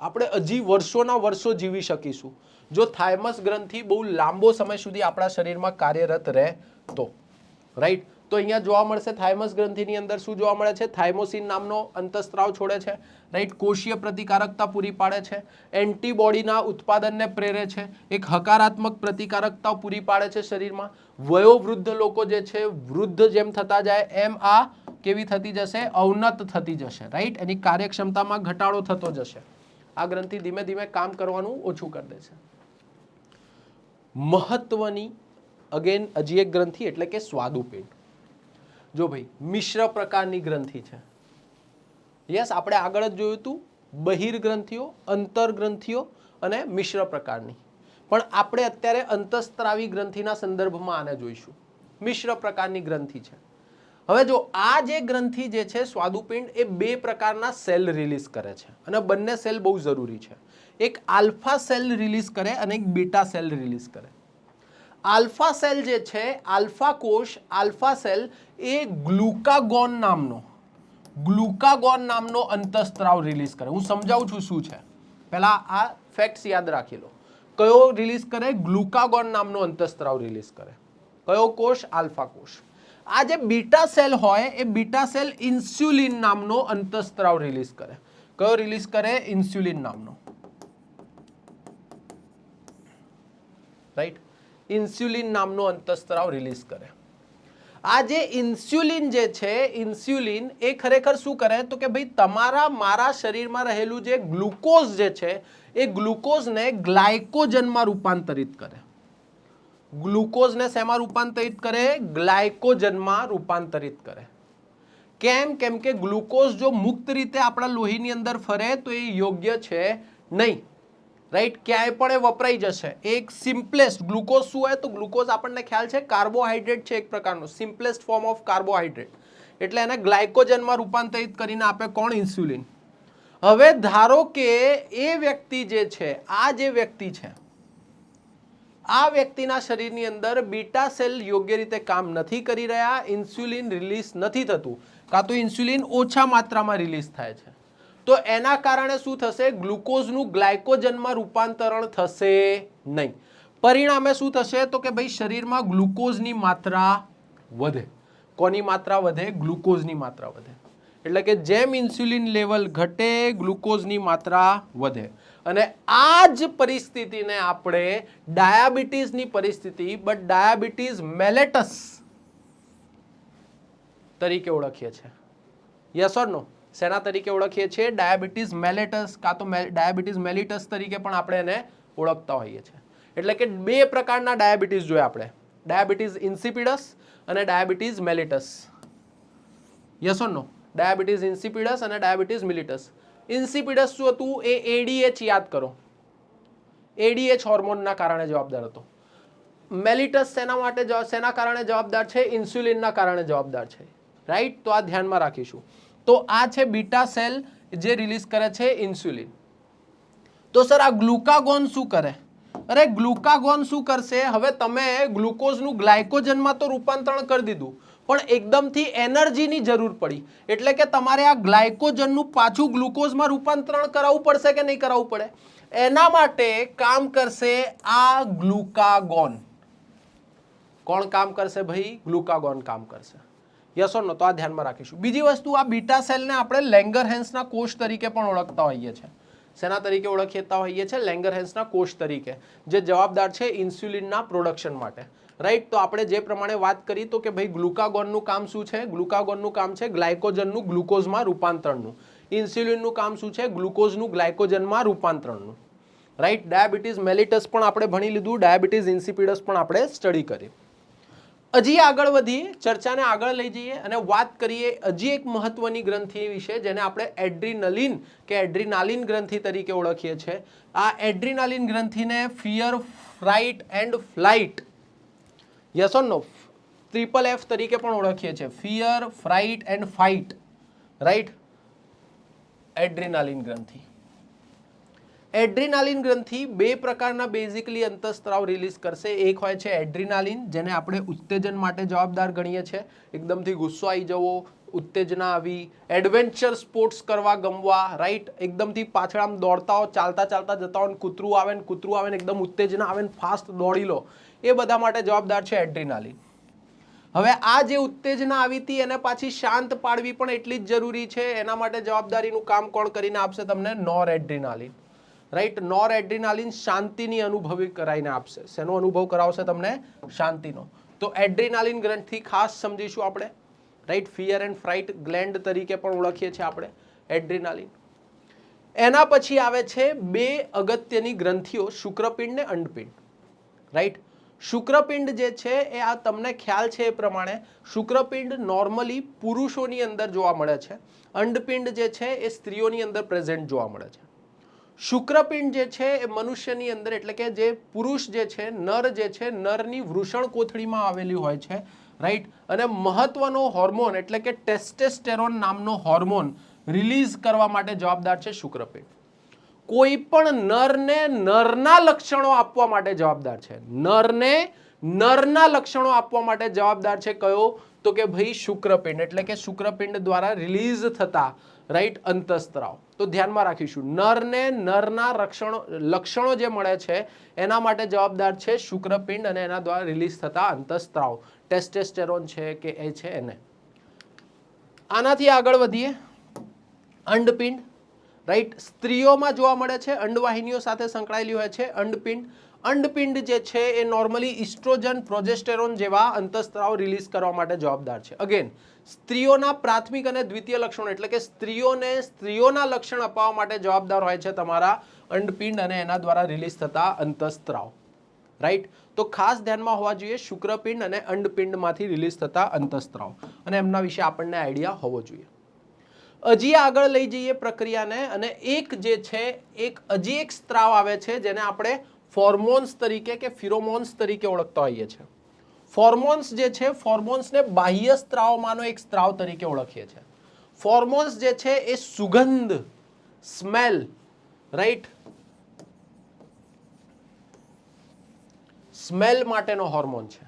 આપણે હજી વર્ષોના વર્ષો જીવી શકીશું જો થાઇમસ ગ્રંથિ બહુ લાંબો સમય સુધી આપણા શરીરમાં કાર્યરત રહે તો, રાઈટ. તો અહીંયા જોવા મળશે થાઇમસ ગ્રંથિની અંદર શું જોવા મળે છે? થાઇમોસિન નામનો અંતઃસ્ત્રાવ છોડે છે, રાઈટ. કોષીય પ્રતિકારકતા પૂરી પાડે છે, એન્ટીબોડીના ઉત્પાદનને પ્રેરે છે, એક હકારાત્મક પ્રતિકારકતા પૂરી પાડે છે શરીરમાં. વયોવૃદ્ધ લોકો જે છે વૃદ્ધ જેમ થતા જાય એમ આ કેવી થતી જશે? અવનત થતી જશે, રાઈટ? એની કાર્યક્ષમતામાં ઘટાડો થતો જશે. આ ગ્રંથિ ધીમે ધીમે કામ કરવાનું ઓછું કરી દે છે. મહત્વની અગેન હજી એક ગ્રંથિ એટલે કે સ્વાદુપિંડ. જો ભાઈ મિશ્ર પ્રકારની ગ્રંથિ છે. યસ, આપણે આગળ જ જોયું હતું બહિર્ગ્રંથિઓ, અંતરગ્રંથિઓ અને મિશ્ર પ્રકારની. પણ આપણે અત્યારે અંતઃસ્ત્રાવી ગ્રંથિના સંદર્ભમાં આને જોઈશું. મિશ્ર પ્રકારની ગ્રંથિ છે. હવે જો આ જે ગ્રંથિ જે છે સ્વાદુપિંડ, એ બે પ્રકારના સેલ રિલીઝ કરે છે અને બંને સેલ બહુ જરૂરી છે. એક આલ્ફા સેલ રિલીઝ કરે અને એક બીટા સેલ રિલીઝ કરે. આલ્ફા સેલ જે છે, આલ્ફા કોષ, આલ્ફા સેલ એ ગ્લુકાગોન નામનો અંતઃસ્ત્રાવ રિલીઝ કરે. હું સમજાવું છું શું છે. પહેલા આ ફેક્ટ્સ યાદ રાખી લો. કયો રિલીઝ કરે? ગ્લુકાગોન નામનો અંતઃસ્ત્રાવ રિલીઝ કરે. કયો કોષ? આલ્ફા કોષ. આ જે બીટા સેલ હોય એ બીટા સેલ ઇન્સ્યુલિન નામનો અંતઃસ્ત્રાવ રિલીઝ કરે. કયો રિલીઝ કરે? ઇન્સ્યુલિન નામનો, રાઈટ? ઇન્સ્યુલિન નામનો અંતઃસ્ત્રાવ રિલીઝ કરે. આ જે ઇન્સ્યુલિન જે છે, ઇન્સ્યુલિન એ ખરેખર શું કરે તો કે ભાઈ તમારા મારા શરીરમાં રહેલું જે ગ્લુકોઝ જે છે એ ગ્લુકોઝને ગ્લાયકોજનમાં રૂપાંતરિત કરે. ગ્લુકોઝને શેમાં રૂપાંતરિત કરે? ગ્લાયકોજનમાં રૂપાંતરિત કરે. કેમ? કેમ કે ગ્લુકોઝ જો મુક્ત રીતે આપણા લોહીની અંદર ફરે તો એ યોગ્ય છે નહીં, રાઈટ? ક્યાંય પણ એ વપરાઈ જશે. એક સિમ્પલેસ્ટ ગ્લુકોઝ શું હોય તો ગ્લુકોઝ આપણને ખ્યાલ છે કાર્બોહાઈડ્રેટ છે, એક પ્રકારનો સિમ્પલેસ્ટ ફોર્મ ઓફ કાર્બોહાઈડ્રેટ. એટલે એને ગ્લાયકોજનમાં રૂપાંતરિત કરીને આપે કોણ? ઇન્સ્યુલિન. હવે ધારો કે એ વ્યક્તિ જે છે, આ જે વ્યક્તિ છે, આ વ્યક્તિના શરીરની અંદર બીટા સેલ યોગ્ય રીતે કામ નથી કરી રહ્યા, ઇન્સ્યુલિન રિલીઝ નથી થતું, કાં તો ઇન્સ્યુલિન ઓછા માત્રામાં રિલીઝ થાય છે. તો એના કારણે શું થશે? ગ્લુકોઝનું ગ્લાયકોજનમાં રૂપાંતરણ થશે નહીં. પરિણામે શું થશે તો કે ભાઈ શરીરમાં ગ્લુકોઝની માત્રા વધે. કોની માત્રા વધે? ગ્લુકોઝની માત્રા વધે. એટલે કે જેમ ઇન્સ્યુલિન લેવલ ઘટે, ગ્લુકોઝની માત્રા વધે. અને આ જ પરિસ્થિતિને આપણે ડાયાબિટીસની પરિસ્થિતિ, બટ ડાયાબિટીસ મેલેટસ તરીકે ઓળખીએ છીએ. યસ ઓર નો? શેના તરીકે ઓળખીએ છીએ? ડાયાબિટીસ મેલેટસ કાં તો ડાયાબિટીસ મેલિટસ તરીકે પણ આપણે એને ઓળખતા હોઈએ છીએ. એટલે કે બે પ્રકારના ડાયાબિટીસ જોયા આપણે, ડાયાબિટીસ ઇન્સિપિડસ અને diabetes mellitus. Yes or no? Diabetes insipidus અને ડાયાબિટીસ મેલિટસ. ઇન્સિપિડસ શું હતું? એ એડીએચ યાદ કરો, એડીએચ હોર્મોનના કારણે જવાબદાર હતો. મેલિટસ શેના કારણે જવાબદાર છે? ઇન્સ્યુલિનના કારણે જવાબદાર છે, રાઈટ? તો આ ધ્યાનમાં રાખીશું. તો આ છે બીટા સેલ જે રિલીઝ કરે છે ઇન્સ્યુલિન. તો સર આ ગ્લુકાગોન શું કરે? અરે ગ્લુકાગોન શું કરશે? હવે તમે ગ્લુકોઝનું ગ્લાયકોજનમાં તો રૂપાંતરણ કરી દીધું, પણ એકદમથી એનર્જીની જરૂર પડી, એટલે કે તમારે આ ગ્લાયકોજનનું પાછું ગ્લુકોઝમાં રૂપાંતરણ કરાવવું પડશે કે નહીં કરાવવું પડે? એના માટે કામ કરશે આ ગ્લુકાગોન. કોણ કામ કરશે ભાઈ? ગ્લુકાગોન કામ કરશે. યસ ઓર નો? તો આ ધ્યાનમાં રાખીશું. બીજી વસ્તુ, આ બીટા સેલને આપણે લેંગરહેન્સના કોષ તરીકે પણ ઓળખતા હોઈએ છીએ. શેના તરીકે ઓળખતા હોઈએ છીએ? લેંગરહેન્સના કોષ તરીકે, જે જવાબદાર છે ઇન્સ્યુલિનના પ્રોડક્શન માટે, રાઈટ? તો આપણે જે પ્રમાણે વાત કરી તો કે ભાઈ ગ્લુકાગોનનું કામ શું છે? ગ્લુકાગોનનું કામ છે ગ્લાયકોજનનું ગ્લુકોઝમાં રૂપાંતરણનું. ઇન્સ્યુલિનનું કામ શું છે? ગ્લુકોઝનું ગ્લાયકોજનમાં રૂપાંતરણનું, રાઈટ? ડાયાબિટીસ મેલિટસ પણ આપણે ભણી લીધું, ડાયાબિટીસ ઇન્સિપિડસ પણ આપણે સ્ટડી કરી. હજી આગળ વધીએ, ચર્ચાને આગળ લઈ જઈએ અને વાત કરીએ હજી એક મહત્વની ગ્રંથિ વિશે, જેને આપણે એડ્રીનલિન કે એડ્રીનાલિન ગ્રંથિ તરીકે ઓળખીએ છીએ. આ એડ્રીનાલિન ગ્રંથિને fear, fright and flight, yes or no? Triple F તરીકે પણ ઓળખીએ છીએ. Fear, fright and fight, right? Adrenaline ગ્રંથિ. એડ્રીનાલિન ગ્રંથિ બે પ્રકારના બેઝિકલી અંતઃસ્ત્રાવ રિલીઝ કરશે. એક હોય છે એડ્રીનાલિન, જેને આપણે ઉત્તેજન માટે જવાબદાર ગણીએ છીએ. એકદમથી ગુસ્સો આવી જવો, ઉત્તેજના આવી, એડવેન્ચર સ્પોર્ટ્સ કરવા ગમવા, રાઈટ? એકદમથી પાછળ આમ દોડતા હો, ચાલતા ચાલતા જતા હો, કૂતરું આવે ને એકદમ ઉત્તેજના આવે ને ફાસ્ટ દોડી લો, એ બધા માટે જવાબદાર છે એડ્રીનાલિન. હવે આ જે ઉત્તેજના આવી હતી એને પાછી શાંત પાડવી પણ એટલી જ જરૂરી છે. એના માટે જવાબદારીનું કામ કોણ કરીને આપશે તમને? નોર એડ્રીનાલિન, રાઈટ? નોર એડ્રીનાલિન શાંતિની અનુભવી કરાવીને આપશે. શેનો અનુભવ કરાવશે તમને? શાંતિનો. તો એડ્રીનાલિન ગ્રંથિ ખાસ સમજીશું આપણે, રાઈટ, ફિયર એન્ડ ફ્રાઇટ ગ્લેન્ડ તરીકે પણ ઓળખીએ છીએ આપણે એડ્રીનાલિન. એના પછી આવે છે બે અગત્યની ગ્રંથિઓ, શુક્રપિંડ ને અંડપિંડ. રાઈટ, શુક્રપિંડ જે છે એ આ તમને ખ્યાલ છે એ પ્રમાણે શુક્રપિંડ નોર્મલી પુરુષોની અંદર જોવા મળે છે, અંડપિંડ જે છે એ સ્ત્રીઓની અંદર પ્રેઝન્ટ જોવા મળે છે. શુક્રપિંડ જે છે એ મનુષ્યની અંદર એટલે કે જે પુરુષ જે છે, નર જે છે, નરની વૃષણ કોથળીમાં આવેલી હોય છે. રાઈટ, અને મહત્વનો હોર્મોન એટલે કે ટેસ્ટેસ્ટેરોન નામનો હોર્મોન રિલીઝ કરવા માટે જવાબદાર છે શુક્રપિંડ. કોઈ પણ નરને નરના લક્ષણો આપવા માટે જવાબદાર છે. નરને નરના લક્ષણો આપવા માટે જવાબદાર છે કયો? તો કે ભાઈ શુક્રપિંડ, એટલે કે શુક્રપિંડ દ્વારા રિલીઝ થતા રાઈટ અંતઃસ્ત્રાવ. તો ધ્યાનમાં રાખીશું, નરને નરના લક્ષણો જે મળે છે એના માટે જવાબદાર છે શુક્રપિંડ અને એના દ્વારા રિલીઝ થતા અંતઃસ્ત્રાવ, ટેસ્ટેસ્ટેરોન છે કે એ છે એને. આનાથી આગળ વધીએ, અંડપિંડ. રાઈટ, સ્ત્રીઓમાં જોવા મળે છે, અંડવાહિનીઓ સાથે સંકળાયેલી હોય છે અંડપિંડ. અંડપિંડ જે છે એ નોર્મલી ઇસ્ટ્રોજન, પ્રોજેસ્ટેરોન જેવા અંતઃસ્ત્રાવ રિલીઝ કરવા માટે જવાબદાર છે. અગેન, સ્ત્રીઓના પ્રાથમિક અને દ્વિતીય લક્ષણો એટલે કે સ્ત્રીઓના લક્ષણ અપાવવા માટે જવાબદાર હોય છે તમારા અંડપિંડ અને એના દ્વારા રિલીઝ થતા અંતઃસ્ત્રાવ. રાઈટ, તો ખાસ ધ્યાનમાં હોવા જોઈએ શુક્રપિંડ અને અંડપિંડમાંથી રિલીઝ થતા અંતઃસ્ત્રાવ, અને એમના વિશે આપણને આઈડિયા હોવો જોઈએ. હજી આગળ લઈ જઈએ પ્રક્રિયાને, અને એક જે છે હજી એક સ્ત્રાવ આવે છે જેને આપણે ફોર્મોન્સ તરીકે કે ફિરોમોન્સ તરીકે ઓળખતા હોઈએ છીએ. ફોર્મોન્સ જે છે, ફોર્મોન્સને બાહ્ય સ્ત્રાવમાંનો એક સ્ત્રાવ તરીકે ઓળખીએ છીએ. ફોર્મોન્સ જે છે એ સુગંધ, સ્મેલ, રાઈટ, સ્મેલ માટેનો હોર્મોન છે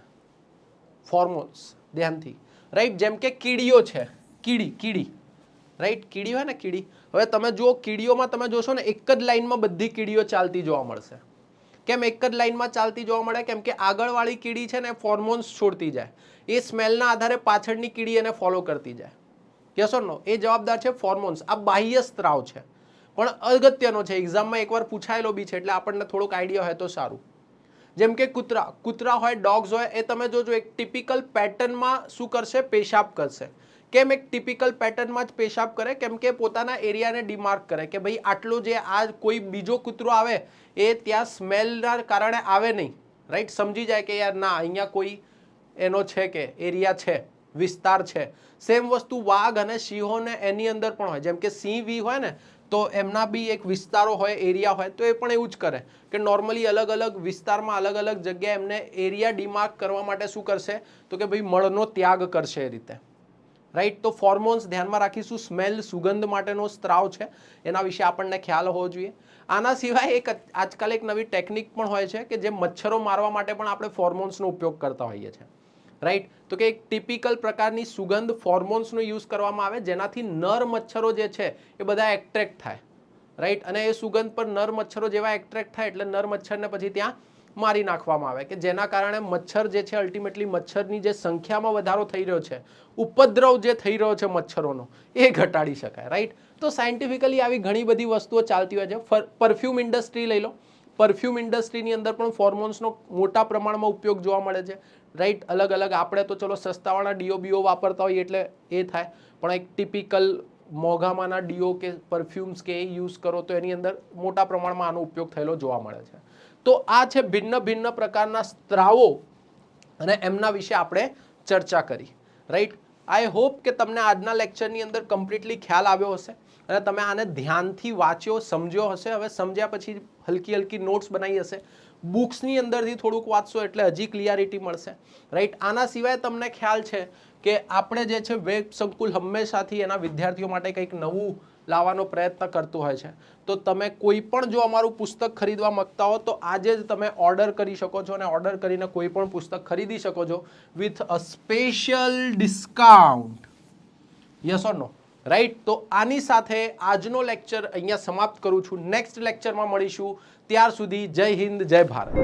ફોર્મોન્સ. ધ્યાનથી, રાઈટ, જેમ કે કીડીઓ છે, કીડી રાઈટ, કીડી હોય ને કીડી. હવે તમે જુઓ કીડીઓમાં તમે જોશો ને એક જ લાઈનમાં બધી કીડીઓ ચાલતી જોવા મળશે. કેમ એક જ લાઈનમાં ચાલતી જોવા મળે? કેમ કે આગળવાળી કીડી છે ને ફોર્મોન્સ છોડતી જાય, એ સ્મેલના આધારે પાછળની કીડી એને ફોલો કરતી જાય. યસ ઓર નો? એ જવાબદાર છે ફોર્મોન્સ. આ બાહ્ય સ્ત્રાવ છે પણ અગત્યનો છે, એક્ઝામમાં એકવાર પૂછાયેલો બી છે એટલે આપણને થોડોક આઈડિયા હોય તો સારું. જેમ કે કૂતરા હોય, ડોગ્સ હોય, એ તમે જોજો એક ટિપિકલ પેટર્નમાં શું કરશે? પેશાબ કરશે. કેમ એક ટિપિકલ પેટર્નમાં જ પેશાબ કરે? કેમ કે પોતાના એરિયાને ડિમાર્ક કરે કે ભાઈ આટલો જે આ કોઈ બીજો કૂતરો આવે એ ત્યાં સ્મેલના કારણે આવે નહીં. રાઈટ, સમજી જાય કે યાર ના અહીંયા કોઈ એનો છે કે એરિયા છે, વિસ્તાર છે. સેમ વસ્તુ વાઘ અને સિંહોને એની અંદર પણ હોય. જેમ કે સિંહ વી હોય ને તો એમના બી એક વિસ્તારો હોય, એરિયા હોય, તો એ પણ એવું જ કરે કે નોર્મલી અલગ અલગ વિસ્તારમાં અલગ અલગ જગ્યાએ એમને એરિયા ડિમાર્ક કરવા માટે શું કરશે? તો કે ભાઈ મળનો ત્યાગ કરશે એ રીતે. રાઈટ, તો ફોર્મોન્સ ધ્યાનમાં રાખીશું. સ્મેલ, સુગંધ માટેનો સ્ત્રાવ છે, એના વિશે આપણને ખ્યાલ હોવો જોઈએ. આના સિવાય એક આજકાલ એક નવી ટેકનિક પણ હોય છે કે જે મચ્છરો મારવા માટે પણ આપણે ફોર્મોન્સનો ઉપયોગ કરતા હોઈએ છીએ. રાઈટ, તો કે એક ટિપિકલ પ્રકારની સુગંધ ફોર્મોન્સનો યુઝ કરવામાં આવે જેનાથી નર મચ્છરો જે છે એ બધા એટ્રેક્ટ થાય. રાઈટ, અને એ સુગંધ પર નર મચ્છરો જેવા એટ્રેક્ટ થાય એટલે નર મચ્છરને પછી ત્યાં મારી નાખવામાં આવે કે જેના કારણે મચ્છર જે છે અલ્ટિમેટલી મચ્છરની જે સંખ્યામાં વધારો થઈ રહ્યો છે, ઉપદ્રવ જે થઈ રહ્યો છે મચ્છરોનો, એ ઘટાડી શકાય. રાઈટ, તો સાયન્ટિફિકલી આવી ઘણી બધી વસ્તુઓ ચાલતી હોય છે. પરફ્યુમ ઇન્ડસ્ટ્રી લઈ લો, પરફ્યુમ ઇન્ડસ્ટ્રીની અંદર પણ ફોર્મોન્સનો મોટા પ્રમાણમાં ઉપયોગ જોવા મળે છે. રાઈટ, અલગ અલગ આપણે તો ચલો સસ્તાવાળા ડીઓ વાપરતા હોઈએ એટલે એ થાય, પણ એક ટિપિકલ મોંઘામાંના ડીઓ કે પરફ્યુમ્સ કે એ યુઝ કરો તો એની અંદર મોટા પ્રમાણમાં આનો ઉપયોગ થયેલો જોવા મળે છે. તો આ છે ભિન્ન ભિન્ન પ્રકારના સ્ત્રાવો અને એમના વિશે આપણે ચર્ચા કરી. રાઈટ, આઈ હોપ કે તમને આજના લેક્ચરની અંદર કમ્પ્લીટલી ખ્યાલ આવ્યો હશે અને તમે આને ધ્યાનથી વાંચ્યો, સમજ્યો હશે. હવે સમજ્યા પછી હલકી હલકી નોટ્સ બનાવી હશે, બુક્સની અંદરથી થોડુંક વાંચશો એટલે હજી ક્લિયરિટી મળશે. રાઈટ, આના સિવાય તમને ખ્યાલ છે કે આપણે જે છે વેબ સંકુલ હંમેશાથી એના વિદ્યાર્થીઓ માટે કંઈક નવું લાવવાનો પ્રયત્ન કરતું હોય છે. તો તમે કોઈ પણ જો અમારું પુસ્તક ખરીદવા માંગતા હો તો આજે જ તમે ઓર્ડર કરી શકો છો અને ઓર્ડર કરીને કોઈ પણ પુસ્તક ખરીદી શકો છો with a special discount. Yes or no? Right, તો આની સાથે આજનો લેક્ચર અહીંયા સમાપ્ત કરું છું. નેક્સ્ટ લેક્ચરમાં મળીશું. ત્યાર સુધી જય હિન્દ, જય ભારત.